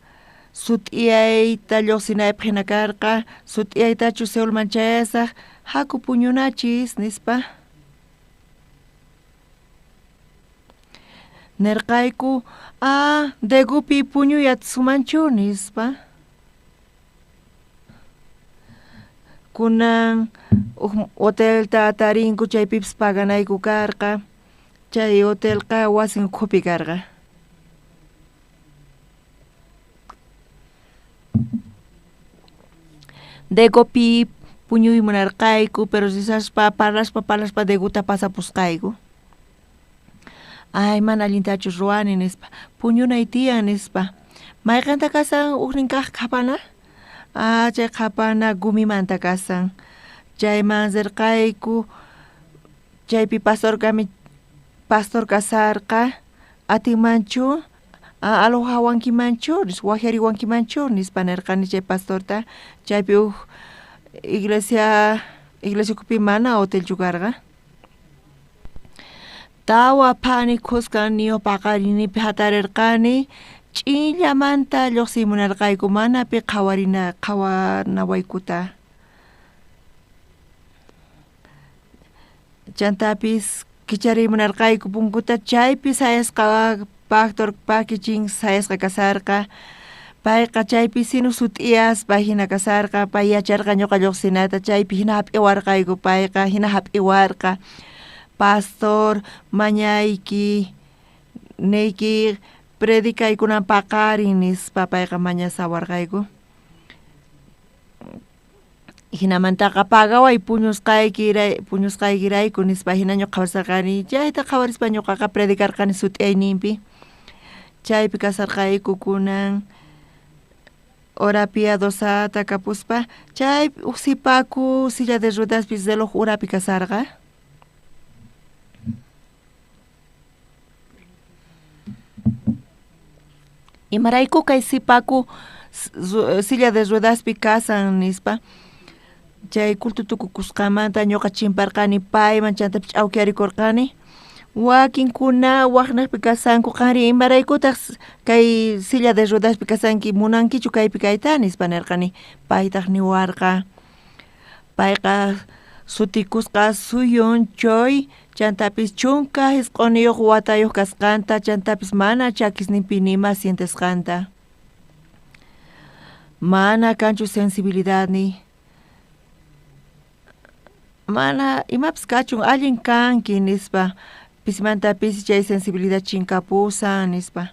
sut'iyayta lluqsinaypaq hina karqa sut'iyaytachu Seulman chayasaq haku puñunachis nispa nirqayku Degupi puñuyat sumanchu nispa kunan hotelta tarinku chaypipas paganayku karqa chay hotelqa wasin ukhupi karqa Degopi puñuy munarqayku pero risaspa parlashpa Deguta pasapusqayku ay mana allintachu ruwani nispa puñunay tiyan nispa mayqanta kasan uknin kaq qhapana chay qhapana gumimanta kasan chayman rirqayku chaypi pastor kasarqa atinmanchu alojawankimanchu wajariwankimanchu nispa nirqani chay pastorta chaypi iglesia kupi mana hotelchu karqa tawa phani khusqani paqarinipi hatarirqani ch'illamanta lluqsimunarqayku manapi qhawanawaykuta chantapis kicharimunarqayku punkuta chaypi sayasqa pastor pakichin sayasqa kasarqa payqa chaypi sinu sut'iyaspa hina kasarqa pay yacharqa ñuqa lluqsinata chaypi hina hap'iwarqayku payqa hina hap'iwarqa pastor mañayki niyki predikaykunan paqarin nispa payqa mañasawarqayku hinamantaqa pagaway puñusqaykirayku nispa hina ñuqa qhawasarqani chayta qhawarispa ñuqaqa predikarqani sut'iyayninpi chaypi kasarqayku kunan hora piadosata kapuspa chay usipaku silla de ruedaspis reloj urapi kasarqa imarayku kay sipaku silla de ruedaspi kasan nispa chay kultutukukusqamanta ñuqa chimparqani payman chantapis ch'awkiyarikurqani wakinkuna waqnaqpi kasanku qari imaraykutaq kay silla de ruedaspi kasanki munankichu kaypi kayta nispa nirqani paytaq niwarqa payqa sutikusqa suyunchoy chantapis chunka hisq'uniyuq watayuq kasqanta chantapis mana chakisninpi nima sientesqanta mana kanchu sensibilidad ni mana imapis kachun allin kanki nispa pisimantapis chay sensibilidad chinkapusan nispa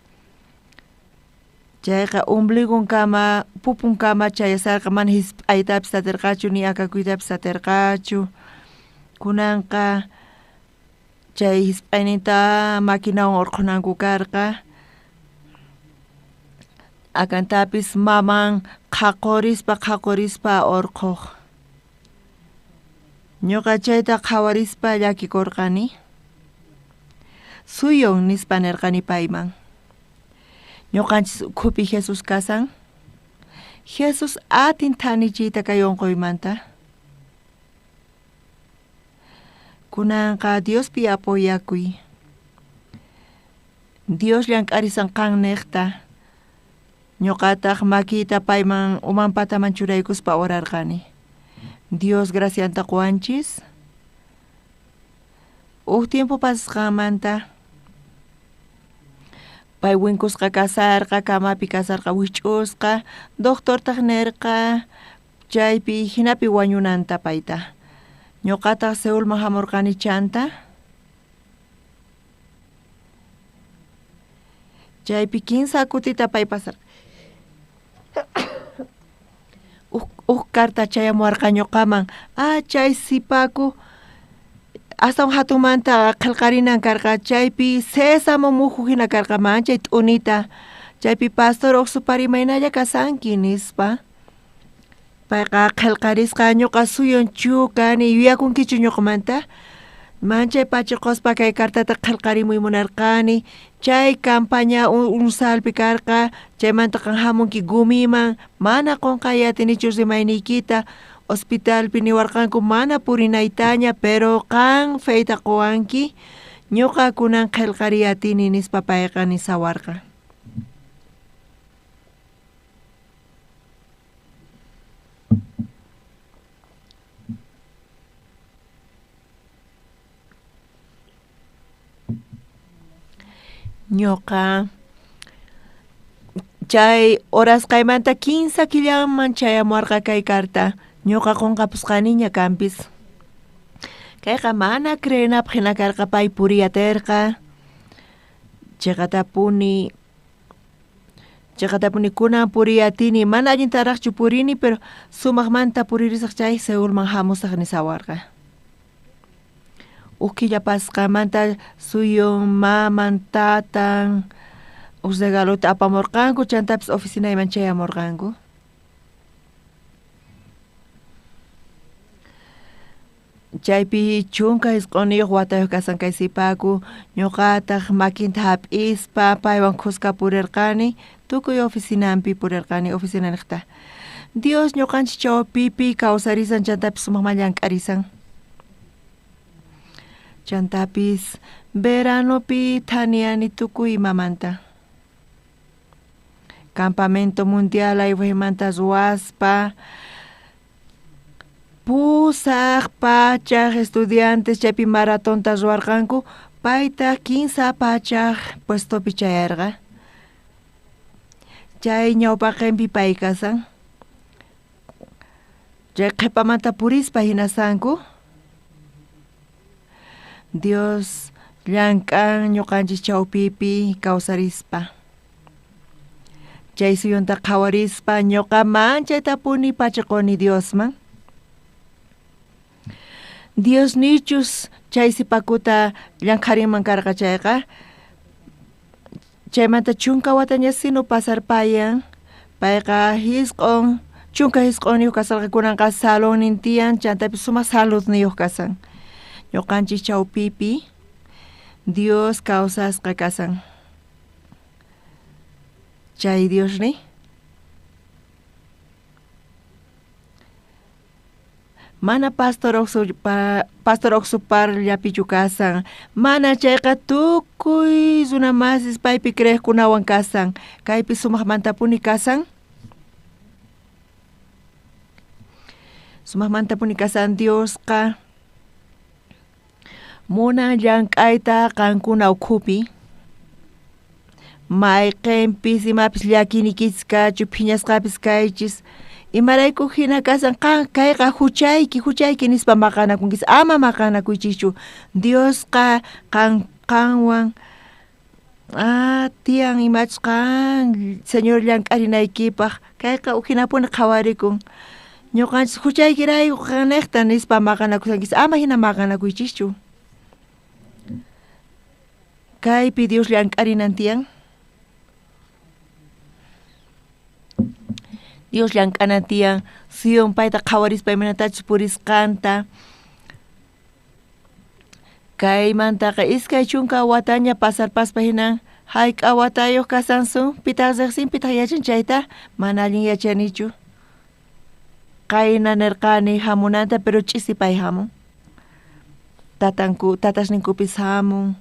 chayqa ombligunkama pupunkama chayasarqa mana hisp'aytapis satirqachu ni akakuytapis satirqachu kunanqa chay hisp'ayninta maquinawan urqunanku karqa akantapis maman qhaqurispa urquq Ñuqa chayta qhawarispa llakikurqani. Suyon nispa nirqani payman. Ñuqanchis ukhupi Jesus kasan. Jesus atin thanichiyta kay unquymanta. Kunanqa Diospi apoyakuy. Dios llank'arisan qan niqta. Ñuqataq makita payman umanpataman churaykuspa orarqani. Dios gracianta quwanchis. Tiempo pasasqanmanta pay winkusqa kasarqa, kamapi kasarqa wich'usqa, doctortaq nirqa, chaypi hinapi wañunanta payta. Ñuqataq Seulman hamurqani chanta. Chaypi 15 kutita pay pasar. Karta chayamuarqa ñuqaman. Chay sipaku hasta un hatumanta qillqarinan karqa chaypi sésamo muhu hina karqa manchay t'unita. Chaypi pastor uqsuparimaynalla kasanki nispa. Payqa qillqarisqa ñuqa suyon chukani yuyakunkichu ñuqmanta. Manchay pachiquspa kay kartata qillqarimuy munarqani. Chay campaña unsalpi karqa chaymanta qan hamunki gumiman mana qunqayatinichu rimayniykita. Hospitalpi niwarqanku mana purinaytaña pero qan feyta quwanki ñuqa kunan qillqariyatini nispa payqa nisawarqa. Ñuqa chay horas qaymanta 15 killaman chayamuarqa kay karta. Ñuqa qunqapusqaniña kampis. Kayqa mana creenapaq hina karqa pay puriyatirqa. Chayqatapuni kunan puriyatini mana allintaraqchu purini pero sumaqmanta puririsaq chay Seulman hamusaq nisawarqa. Killa pasqamanta suyon maman tatan regalota apamurqanku chantapis oficinayman chayamurqanku. Chaypi chunka isq'uniyuq watayuq kasan kay sipaku ñuqataq makinta hap'ispa paywan qusqa purirqani tukuy oficinanpi purirqani oficina niqta. Dios ñuqanchis chawpipi kawsarisan chantapis sumaqman llank'arisan. Chantapis veranopi thaniani tukuy imamanta. Campamento mundial aywaymanta ruwaspa pusaq pachaq estudiantes chaypi maratonta ruwarqanku payta 15 pachaq puestopi chayarqa. Chay ñawpaqinpi pay kasan. Chay qhipamanta purispa hinasanku. Dios llank'an ñuqanchis chawpipi kawsarispa. Chay suyunta qhawarispa ñuqa manchaytapuni pachiquni Diosman. Dios nichus chay sipakuta llank'ariman karqa chayqa. Chaymanta chunka wataña sinu pasarpayan. Payqa hisq'un, chunka hisq'uniyuq kasarqa kunanqa salón nintiyan chantapis sumaq saludniyuq kasan. Ñuqanchis chawpipi Dios kawsasqa kasan. Chay Diosni mana pastor oqsupar llapichu kasan. Mana chayqa tukuy runamasis paypi creqkunawan kasan. Kaypi sumaqmantapuni kasan. Sumaqmantapuni kasan Diosqa munan llank'ayta qankuna ukhupi. Mayqinpis imapis llakinikichis kachu phiñasqapis kaychis. Imarayku hina kasan kayqa huchayki nispa maqanakunkis ama maqanakuychischu. Diosqa qanwan tiyan imachus qan Señor llank'arinaykipaq kayqa uhinapuni qhawarikun. Ñuqanchis huchaykirayku qaniqta nispa maqanakusankis ama hina maqanakuychischu. Kaypi Dios llank'arinan tiyan. Dios llank'anan tiyan suyun payta qhawarispa imanatachus purisqanta Kaymantaqa iskay chunka wataña pasarpaspa hinan hayk'awatayoq kasansu pitaqriqsin pitaq yachan chayta mana allin yachanichu. Qayna nirqani hamunanta pero ch'isipay hamun. Tatashninkupis hamun.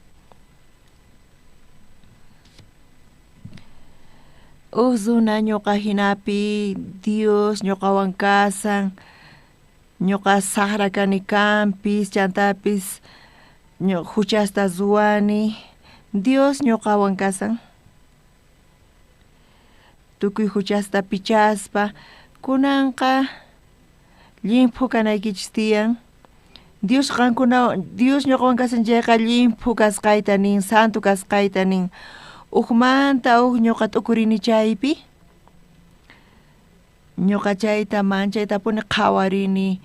Uzuna ñuqa hinapi Dios ñuqawan kasan, ñuqa saqra kani kanpis chantapis huchasta ruwani, Dios ñuqawan kasan. Tukuy huchasta pichaspa kunanqa limpu kanaykichis tiyan. Dios ñuqawan kasan chayqa limpu kasqayta nin, santu kasqayta nin. Uqmanta ñuqa tukurini chaypi. Ñuqa chayta manchaytapuni qhawarini,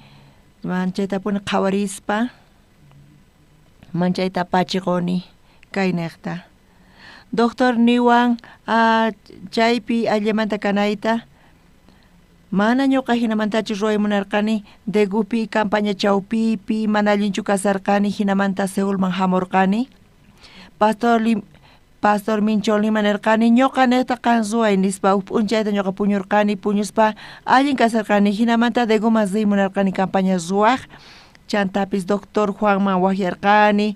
manchaytapuni qhawarispa manchayta pachiquni kay niqta. Doctor niwan chaypi allimanta kanayta mana ñuqa hinamantachu ruwaymunarqani Degupi campaña chawpipi mana allinchu kasarqani hinamanta Seulman hamurqani. Pastor Mincholnima nirqani ñuqa neta qan ruway nispa p'unchayta ñuqa puñurqani puñuspa allin kasarqani hinamanta Deguman rimunarqani campaña ruwaq. Chantapis doctor Juanman wahyarqani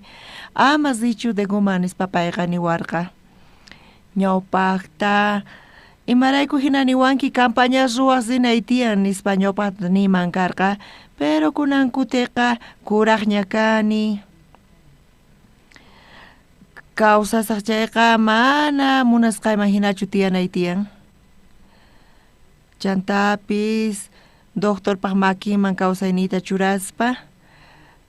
ama richu Deguman nispa payqa niwarqa. Ñawpaqta imarayku hina niwanki campaña ruwaq rinay tiyan nispa ñawpaqta niman karqa pero kunan kutiqa kuraqña kani. Kawsasaq chayqa mana munasqayman hinachu tiyanay tiyan. Chantapis doctorpaq makinman kawsayniyta churaspa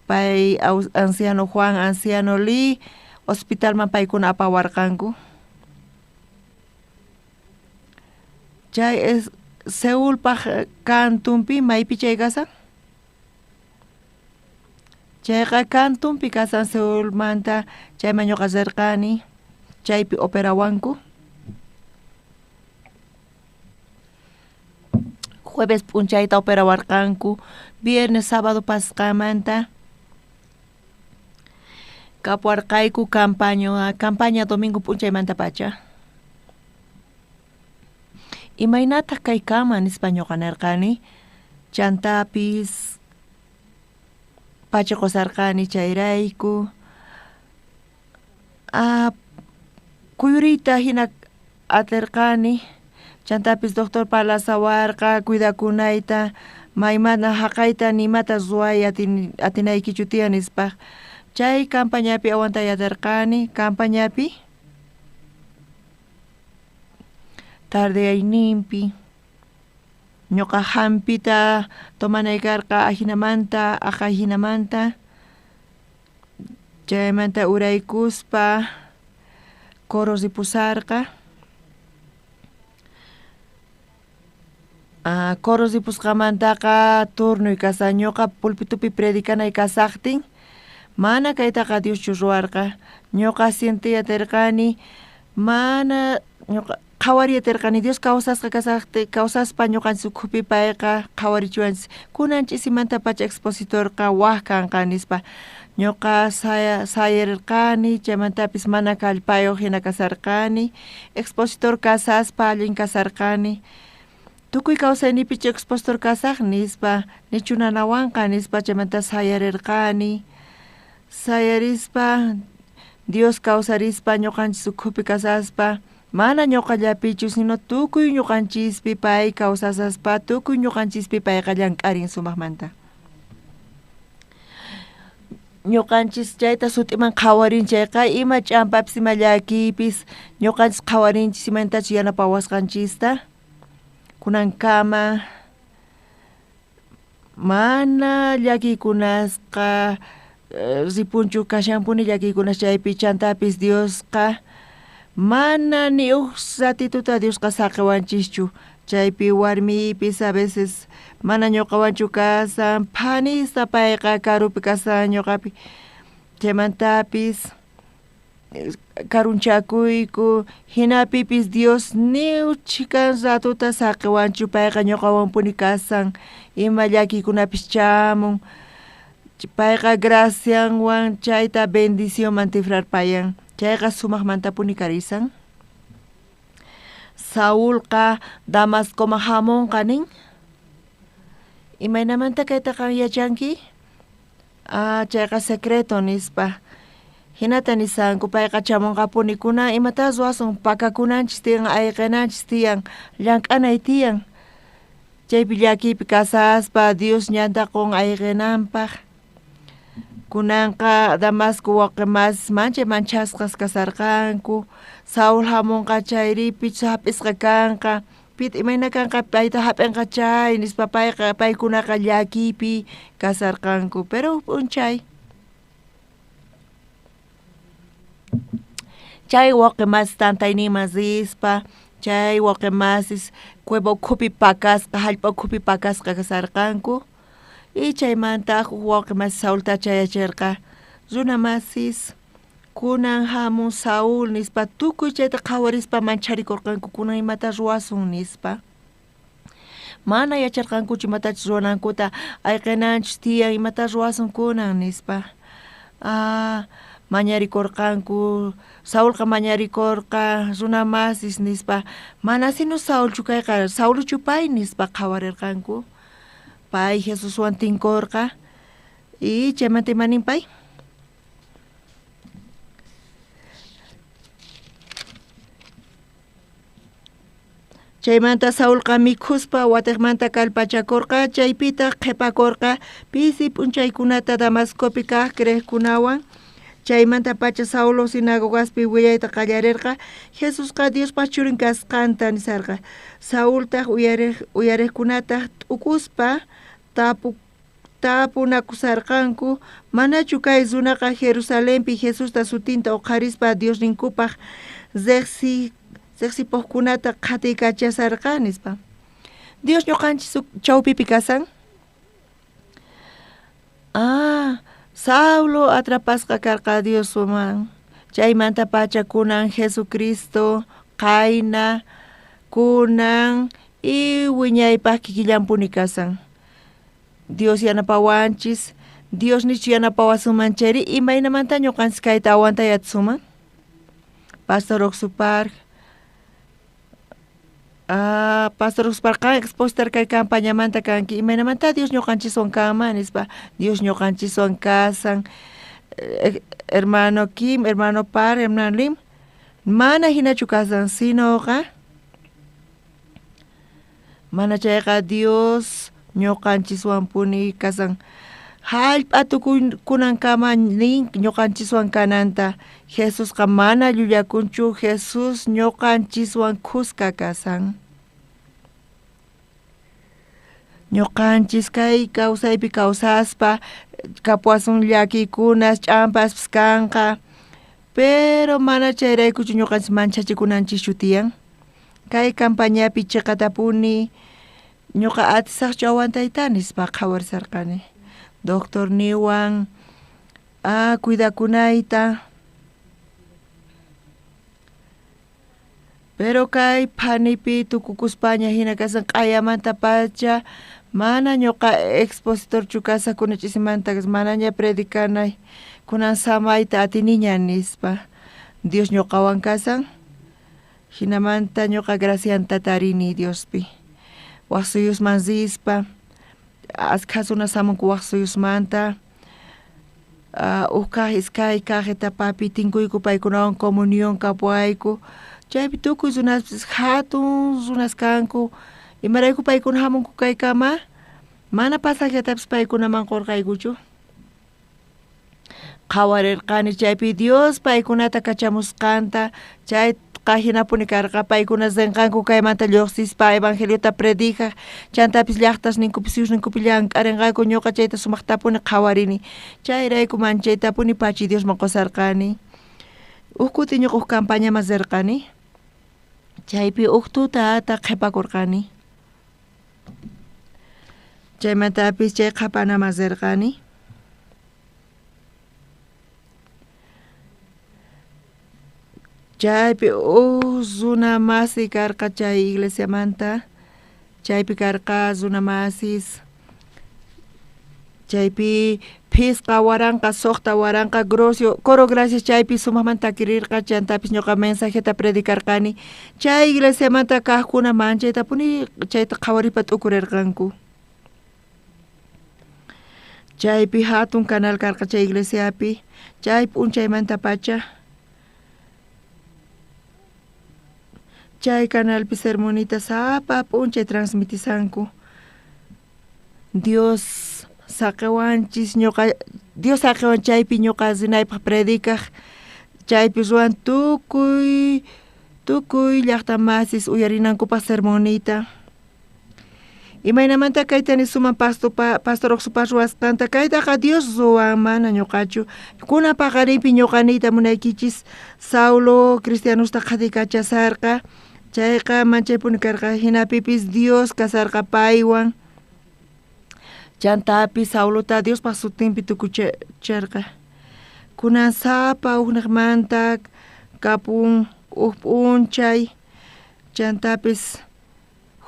pay anciano Juan, anciano Lee hospitalman paykuna apawarqanku. Chay Seulpaq kantunpi maypi chay kasan? Chayqa kantunpi kasan Seulmanta chayman ñuqa rirqani chaypi operawanku. Jueves p'unchayta operawarqanku, viernes sábado pasqamanta kapuarqayku campaña domingo p'unchaymanta pacha. Imaynataq kaykaman nispa ñuqa nirqani chantapis pachiqusarqani chayrayku. Kuyuriyta hina atirqani chantapis doctor palasawarqa cuidakunayta maymana haqayta nimata ruway atinaykichu tiyan nispaq. Chay campañapi awantay atirqani campañapi tarde ayninpi ñuqa hampita tomanaykarqa ahinamanta hinamanta chaymanta uraykuspa coros ripusarqa. Coros ripusqamantaqa turnuy kasa ñuqa pulpitupi predicanay kasaqtin mana kaytaqa Dioschu ruwarqa. Ñuqa sintiyatirqani mana ñuqa qhawariyatirqani Dios kawsasqa kawsaspa ñuqanchis ukhupi payqa qhawarichiwanchis kunanchis imanta pacha expositorqa waq kanqa nispa ñuqa sayarirqani chaymantapis mana kallpayuq hina kasarqani expositor kasaspa allin kasarqani. Tukuy kawsaynipichu expositor kasaq nispa nichunanawanqa nispa chaymanta sayarirqani. Sayarispa Dios kawsarispa ñuqanchis ukhupi kasaspa mana ñuqallapichu sino tukuy ñuqanchispi pay kawsasaspa tukuy ñuqanchispi payqa llank'arin sumaqmanta. Ñuqanchis chayta sutiman qhawarinchayqa ima ch'ampapis ima llakipis ñuqanchis qhawarinchis imantachu yanapawasqanchista kunankama mana llakiykunasqa ripunchu kashanpuni llakiykunas chaypi chantapis Diosqa mana ni ratituta Diosqa saqiwanchischu chaypi warmipis a veces mana ñuqawanchu kasan phanista payqa karupi kasan ñuqapi chaymantapis karunchakuyku hinapipis Dios ni chikan ratuta saqiwanchu payqa ñuqawanpuni kasan ima llakiykunapis chamun Payqa gracianwan chayta bendición mantifrar payan. Chayqa sumaqmanta puni karisan. Saulqa Damascoma hamunqa nin. Imaynamanta kaytaqa yachanki? Chayqa secreto nispa. Hinata nisanku payqa chamunqapunikuna imatas wasun pakakunanchis tiyan ayqinanchis tiyan llank'anay tiyan. Chaypi llakipi kasaspa Dios ñantaqun ayqinanpaq. Kunanqa Damasco waqmas manchay manchasqas kasarqanku. Saul hamunqa chayripi hap'isqa kanqa. Pit imayna kanqa payta hap'inqa chay nispa paykunaqa llakipi kasarqanku. Pero p'unchay. Chay waqmas tantayniman rispa. Chay waqmasis cueva ukhupi pakasqa hallp'a ukhupi pakasqa kasarqanku. Y chaymanta waqmas Saulta chayachirqa runa masis kunan hamun Saul nispa tukuy chayta qhawarispa mancharikurqanku kunan imata ruwasun nispa. Mana yacharqankuchu imatachus ruwanankuta ayqinanchis tiyan imata ruwasun kunan nispa. Mañarikurqanku Saulqa mañarikurqa runa masis nispa mana sino Saulchu kayqa Sauluchu pay nispa qhawarirqanku. Pay Jesuswan tinkurqa y chaymanta imanin pay. Chaymanta Saulqa mikhuspa watiqmanta kallpachakurqa chaypita qhipakurqa pisi p'unchaykunata Damascopi kaq kriqkunawan. Chaymanta pacha Saulo sinagogaspi willayta qallarirqa Jesusqa Diospa churin kasqanta nisarqa. Saultaq uyariqkunataq t'ukuspa tapunakusarqanku manachu kay runaqa Jerusalempi Jesusta sutinta uqarispa Dios ninkupaq seqsipuqkunata qhatiykachasarqa nispa. Dios ñuqanchis chawpipi kasan. Saulo atrapasqa karqa Diosman. Chaymanta pacha kunan Jesucristo qayna kunan y wiñaypaq kikillampuni kasan. Dios yanapawanchis, Dios nichu yanapawasumanchari imaynamanta ñuqanchis kayta awantayatsuman. Pastor Oxupar Pastor Oxuparqa expositor kay campañamanta kanki imaynamanta Dios ñuqanchiswan kanman nispa. Dios ñuqanchiswan kasan. Hermano Kim, hermano Par, hermano Lim mana hinachu kasan sinoqa mana chayqa Dios ñuqanchiswan puni kasan. Hallp'a kunankama nin ñuqanchiswan kananta Jesusqa mana llullakunchu. Jesus ñuqanchiswan kusqa kasan. Ñuqanchis kay kawsaypi kawsaspa kapuasun llakikunas ch'ampas kanqa. Pero mana chayraykuchu ñuqanchis manchachikunanchis tiyan. Kay campañapi chiqatapuni ñuqa atisaqchu awantayta nispa qhawarisarqani. Doctor niwan cuidakunayta. Pero kay phanipi tukukuspaña hina kasan q'ayamanta pacha mana ñuqa expositor chukasa kunachismanta manaña predikanay kunan samayta atiniña nispa. Dios ñuqawan kasan. Hinamanta ñuqa gracianta tarini Diospi. Waqsuyusman rispa. Askasuna samunku waqsuyusmanta. Uqkaq iskay kaq etapapi tinkuyku paykunawan comunión kapuayku. Chaypi tukuy runaspis hatun runas kanku. Imarayku paykuna hamunku kaykama. Mana pasajetapis paykunaman qurqaykuchu. Qhawarirqani chaypi Dios paykunata kachamusqanta. Chay hinapuni karqa paykuna zinqanku kaymanta lluqsispa evangeliota predikaq chantapis llaqtas ninkupis Dios ninkupi llank'arinqaku ñuqa chayta sumaqtapuni qhawarini. Chayrayku manchaytapuni pachi Diosman qusarqani. Ukuti ñuqa campañaman zirqani. Chaypi tutata qhipakurqani. Chaymantapis chay qhapanaman zirqani. Chaypi runa masi karqa chay iglesiamanta. Chaypi karqa runa masis. Chaypi Pisca waranqa soqta waranqa grosio coro gracias chaypi sumaqmanta takirirqa chantapis ñuqa mensajeta predicarqani chay iglesiamanta kaqkuna manchayta puni chayta qhawaripa t'ukurirqanku chaypi hatun canal karqa chay iglesiapi chay p'unchaymanta pacha chay canalpi sermonita sapa p'unchay transmitisanku Dios saqiwanchis ñuqa Dios saqiwan chaypi ñuqa zinaypaq predikaq chaypi ruwan tukuy llaqta masis uyarinankupaq sermonita imaynamanta kaytani suman pastor oqsupa ruwasqanta kaytaqa Dios ruwan mana ñuqachu kunan paqarinpi ñuqaniyta munaykichis Saulo cristianusta qhatikachasarqa chayqa manchaypuni karqa hinapipis Dios kasarqa paywan chantapi Saulota Dios pa sutinpi tukucharqa kunan sapa uqniqmanta kapun p'unchay chantapis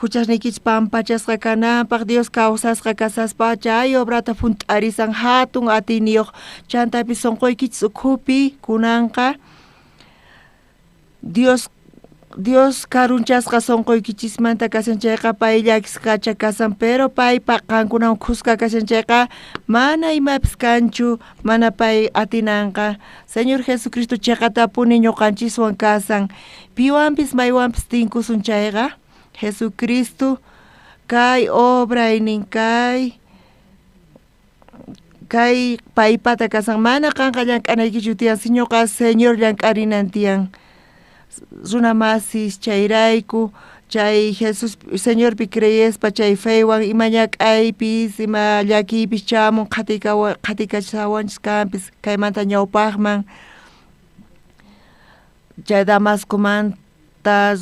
huchasniykich pampachasqa kananpaq Dios kawsasqa kasaspa chay obrata punt'arisan hatun atiniyuq chantapis sunquykichis ukhupi kunanqa Dios karunchasqa sunquykichismanta kasanchayqa payllakis kacha kasan pero paypa qankunawan khusqa kasanchayqa mana imapis kanchu mana pay atinanqa Señor Jesucristo chayqatapuni ñuqanchiswan kasan piwanpis maywanpis tinkusun chayqa Jesucristo kay obraynin kay paypata kasan mana qanqa llank'anaykichu tiyan siñoqa Señor llank'arinan tiyan runa masis chayrayku chay Jesus Señorpi creyespa chay feywan ima ñak'aypis ima llakiypis chamun qhatikachawanchis kanpis kaymanta ñawpaqman chay Damascomanta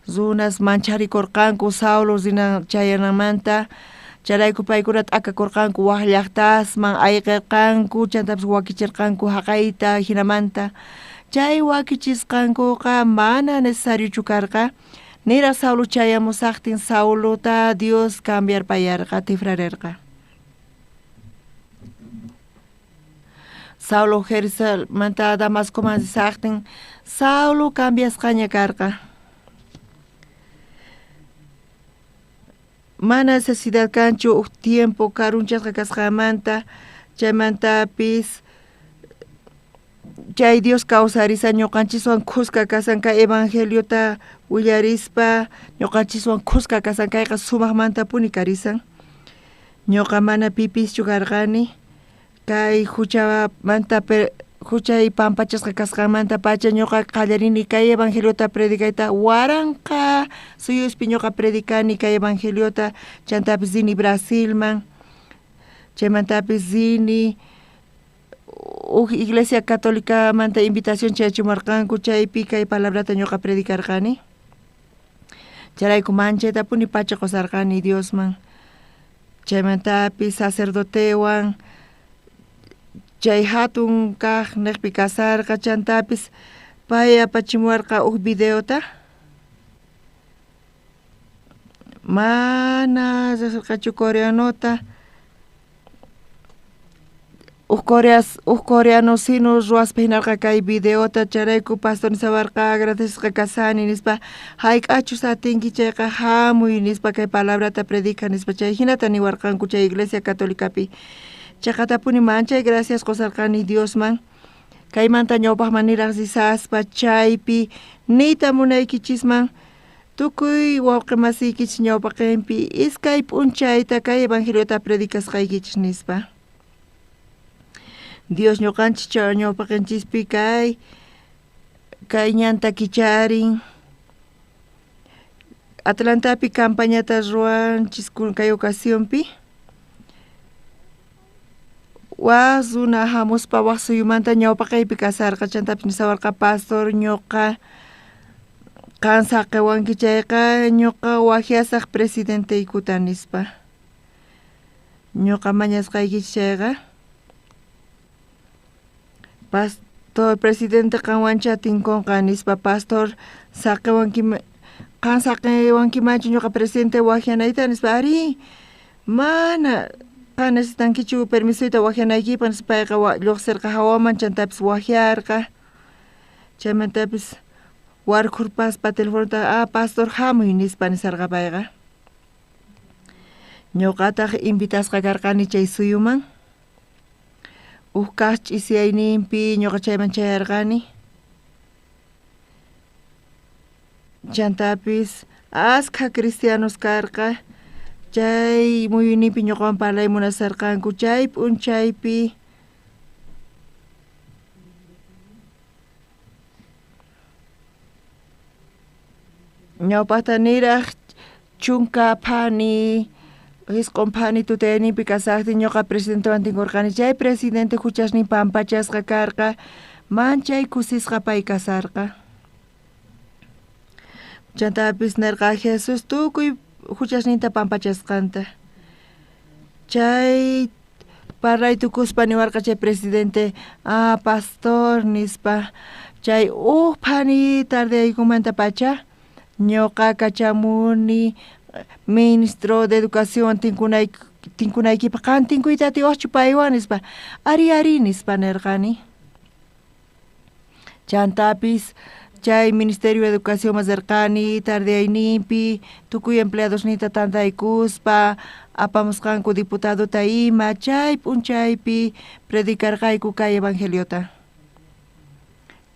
runas mancharikurqanku Saulo zina chayanamanta chayrayku paykuna t'akakurqanku waq llaqtasman ayqirqanku chantapis wakichirqanku haqayta hinamanta chay wakichisqankuqa mana necesariochu karqa niraq Saulo chayamusaqtin Saulota Dios cambiarpayarqa tifrarirqa Saulo Jerusalemanta Damascoman saqtin Saulo cambiasqaña karqa mana necesidad kanchu tiempo karunchasqa kasqamanta chaymantapis chay Dios kawsarisa ñuqanchiswan khusqa kasanka evangeliota willarispa ñuqanchiswan khusqa kasankayqa sumaqmanta puni karisan ñuqa mana pipischu karqani kay huchay pampachasqa kasqamanta pacha ñuqa qallarini kay evangeliota predikayta waranqa suyuspi ñuqa predikani kay evangeliota chantapis zini Brasilman chaymantapis zini Iglesia Católica manta invitación chaychumarqanku chaypi kay palabrata ñuqa predikarqani charayku manchayta puni pacha qusarqani Diosman chaymantapis sacerdotewan chay hatun kaq niqpi kasarqa chantapis pay apachimuwarqa videota mana riqsirqachu coreanota coreano sino ruwaspa hinarqa kay videota charayku pastor nisawarqa agradecesqa kasani nispa hayk'achu satinki chayqa hamuy nispa kay palabrata predica nispa chay hinata niwarqanku chay Iglesia Catolicapi chaqatapuni manchay gracias qusarqani Diosman kaymanta ñawpaqman niraq sisaspa chaypi niyta munaykichisman tukuy wawqi masiykichis ñawpaqinpi iskay p'unchayta kay evangeliota predicasqaykichis nispa Dios ñuqanchis ñawpaqanchispi kay ñanta kicharin Atlantapi campañata ruwanchis kay ocasiónpi wasuna hamuspa waq suyumanta ñawpaqaypi kasarqa chantapis nisawarqa pastor ñuqa qan saqiwanki chayqa ñuqa wajiasaq presidenteykuta nispa ñuqa mañasqaykichis chayqa pastor presidente qanwancha tinkunqa nispa pastor qan saqiwankimanchu ñuqa presidente wajianayta nispa ari mana Ñuqaqa necesitankichu permisuyta wajianaykipan payqa lluqsirqa hawaman chantapis wajiarqa. Chaymantapis warkurpaspa telefonta pastor hamuy nispa nisarqa payqa. Ñuqataq invitasqa karqani chay suyuman. Kaq ch'isiyayninpi ñuqa chayman chayarqani. Chantapis askha cristianos karqa. Chay muyuyninpi ñuqawan parlay munasarqanku chay p'unchaypi ñawpaqta niraq chunka phani hisq'un phani tutayninpi kasaqtin ñuqa presidentewan tinkurqani chay presidente huchasnin pampachasqa karqa manchay kusisqa pay kasarqa. Chantapis nirqa Jesus tukuy huchasninta pampachasqanta. Chay parlay tukuspa niwarqa chay presidente pastor nispa chay phani tardeykumanta pacha ñuqa kachamuni ministro de educación tinkunaykipa qan tinkuyta tiwaqchu paywan nispa ari nispa nirqani. Chantapis chay ministerio de educación mazarqani tardeyninpi tukuy empleadosnita tantaykuspa apamusqanku diputadota ima chay p'unchaypi predicarqayku kay evangeliota.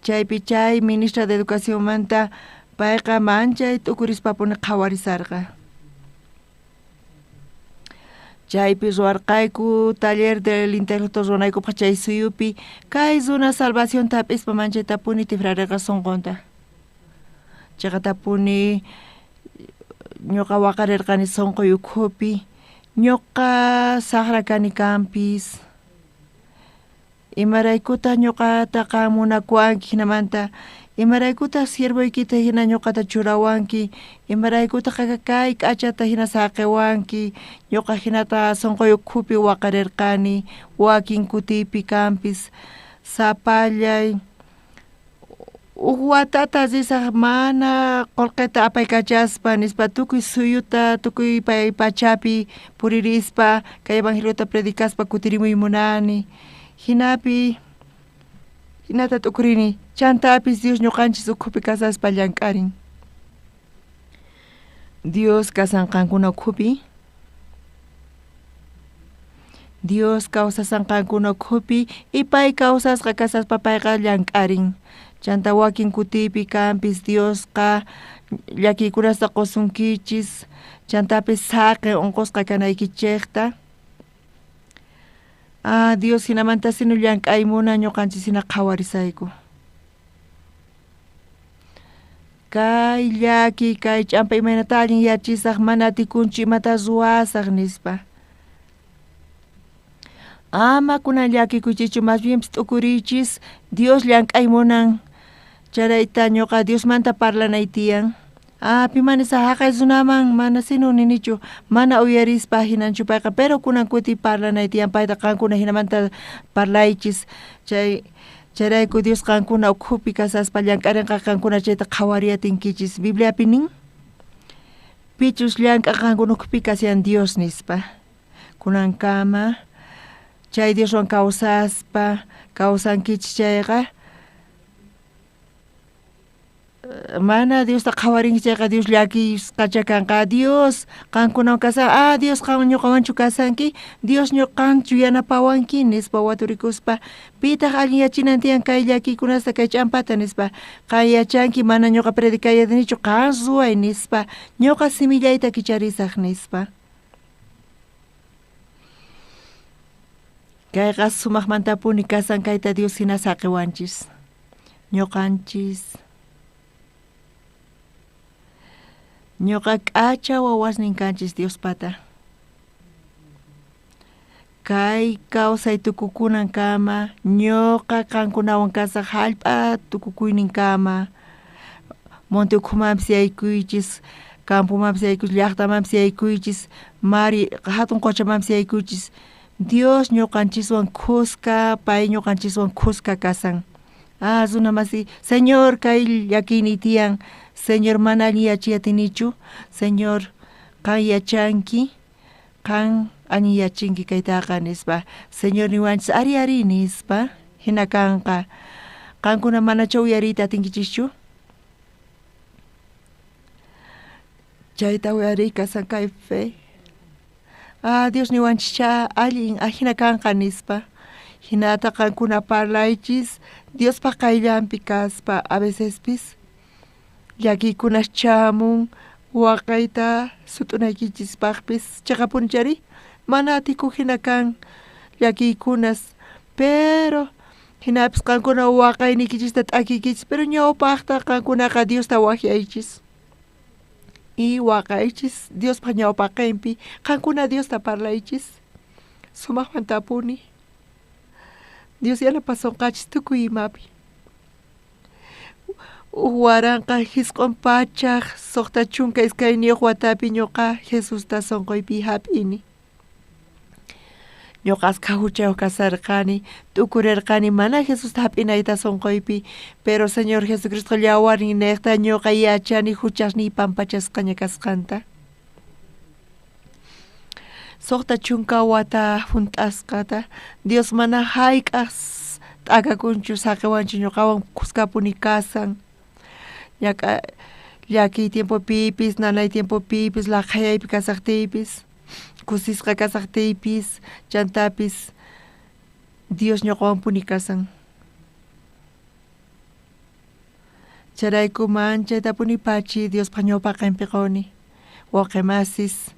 Chaypi chay ministra de educación manta payqa manchay tukurispapuno qhawarisarqa. Chaypi ruwarqayku taller del intelecto runaykupaq chay suyupi kay zona salvación tapispa manchay tapuni tifrarirqa sunqunta. Chayqa tapuni ñuqa waqarirqani sunquy ukhupi ñuqa saqra kani kampis. Imaraykuta ñuqataqa munakuanki hinamanta imaraykuta sirvuykita hina ñuqata churawanki imaraykutaqa kay k'achata hina saqiwanki ñuqa hinata sunquy ukhupi waqarirqani wakin kutiypi kampis sapallay watata risaq mana qullqita apaykachaspa nispa tukuy suyuta tukuy pay pachapi puririspa kay evangeliota predicaspa kutirimuy munani hinapi hinata tukurini chantapis Dios ñuqanchis ukhupi kasaspa llank'arin. Dios kasanqankuna ukhupi Dios kawsasanqankuna ukhupi y pay kawsasqa kasaspa payqa llank'arin. Chanta wakin kutiypi kampis Diosqa llakiykunasta qusunkichis chantapis saqi unqusqa kanaykichikta. Dios hinamanta sinu llank'aymuna ñuqanchis hina qhawarisayku. Kay llaki kay ch'ampa imaynata allin yachisaq mana atikunchu imata ruwasaq nispa. Ama kunan llakikuychichu mas bien t'ukurichis Dios llank'aymunan charayta ñuqa Diosmanta parlanay tiyan. Pimanisa haqay runaman mana sinu ninichu mana uyarispa hinanchu payqa pero kunan kuti parlanay tiyan payta qankuna hinamanta parlaychis chayrayku Dios qankuna ukhupi kasaspa llank'arinqa qankuna chayta qhawariyatinkichis Bibliapi nin pichus llank'a qankuna ukhupi kasiyan Dios nispa kunankama chay Dioswan kawsaspa kawsankichis chayqa mana Dios ta qhawarinkichayqa Dios llakisqacha kanqa Dios qankunawan kasan Dios qan ñuqawanchu kasanki Dios ñuqanchu yanapawanki nispa waturikuspa pitaq allin yachinan tiyan kay llakiykunasta kay ch'ampata nispa qan yachanki mana ñuqa predicayadinichu qan ruway nispa ñuqa simillayta kicharisaq nispa. Kayqa sumaqmantapuni kasan kayta Dios hina saqiwanchis ñuqanchis ñuqa k'acha wawasnin kanchis Dios pata. Kay kawsay tukukunan kama ñuqa qankunawan kasaq hallp'a tukukuynin kama monte ukhumanpis yaykuychis campomanpis yaykuychis llaqtamanpis yaykuychis mari hatun quchamanpis yaykuychis Dios ñuqanchiswan khusqa pay ñuqanchiswan khusqa kasan. Runamasi Señor kay llakiyniy tiyan Señor mana allin yachiyatinichu Señor qan yachanki qan ani yachinki kaytaqa nispa Señor niwanchis ari nispa hina kanqa qankuna manachu uyariyta atinkichikchu chayta uyariyka kay fe Dios niwanchikcha allin hina kanqa nispa hinata qankuna parlaychis Dios pa qayllanpi kaspa a vecespis llakikunash chamun waqayta sutunaykichispaqpis chaqa punchari mana atikuq hina kan llakikunas pero hinapis qankuna waqaynikichista t'akikichis pero ñawpaqta qankunaqa Diosta wahyaychis y waqaychis Diospa ñawpaqinpi qankuna Diosta parlaychis sumaqman tapuni Dios yanapasunqachis tukuy imapi waranqa hisq'un pachaq suqta chunka iskayniyuq watapi ñuqa Jesusta sunquypi hap'ini ñuqasqa huchayuq kasarqani tukurirqani mana Jesusta hap'inayta sunquypi pero Señor Jesucristo llawarnin niqta ñuqa yachani huchasniy pampachasqaña kasqanta suqta chunka wata hunt'asqata Dios mana hayk'as t'akakunchu saqiwanchu ñuqawan kuskapuni kasan llaki tiempopipis nanay tiempopipis laqhayaypi kasaqtiypis kusisqa kasaqtiypis chantapis Dios ñuqawan puni kasan charaykuman chayta punipachi Diospa ñawpaqinpi quni waqemasis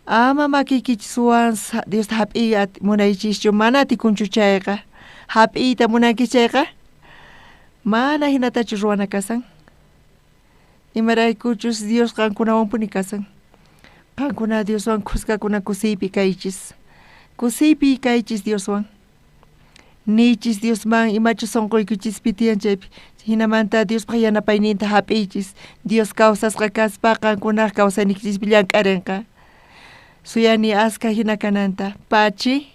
ama makiykichisuwan Diosta hap'iyta munaychischu mana atikunchu chayqa hap'iyta munanki chayqa mana hinatachu ruwana kasan imaraykuchus Dios qankunawan puni kasan qankuna Dioswan kuskakuna kusiypi kaychis Dioswan nichis Diosman imachu sunquykuchispi tiyan chaypi hinamanta Diospaq yanapayninta hap'iychis Dios kawsasqa kaspa qankunaq kawsaynikichispi llank'arinqa suyani aska hina kananta pachi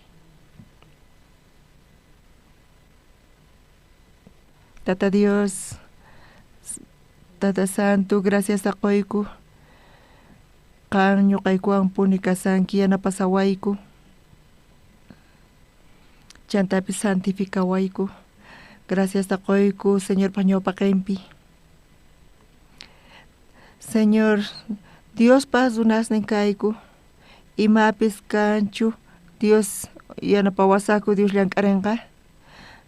Tata Dios, Tata Santo, gracias a qoyku. Qan ñuqaykuwan puni kasanki yanapasawayku. Chantapi santificawayku. Gracias a qoyku, Señor pañawpaqinpi. Señor, Dios paz unasnin kayku. Imapis kanchu, Dios yanapawasaku, Dios llank'arinqa.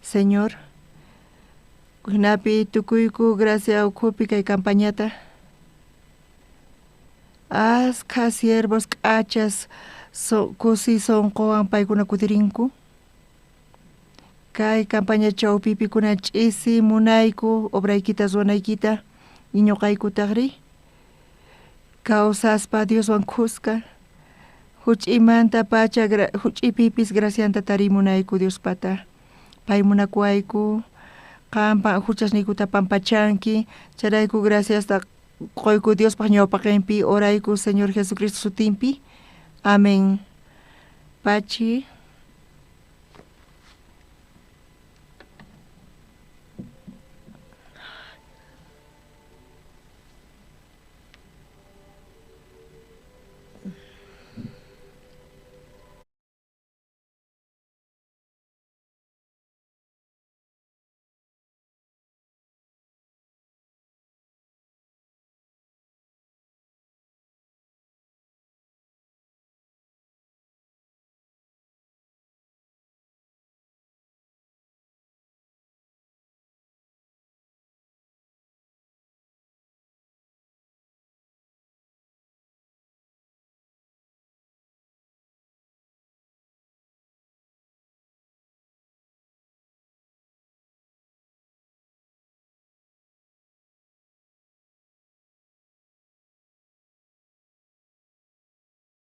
Señor, hinapi tukuyku gracia ukhupi kay campañata asqa siervos k'achas kusi sonqowan paykuna kutirinku kay campaña chawpipi kuna ch'isi munayku obraykita ruwanaykita ñuqaykutaqri kawsaspa Dioswan kuska huch'imanta pacha huch'ipipis gracianta tarimunayku Diospata pay munakuwayku qampa huchasniykuta pampachanki charayku gracias ta qoyku Diospaq ñawpaqinpi orayku Señor Jesucristo sutinpi amén pachi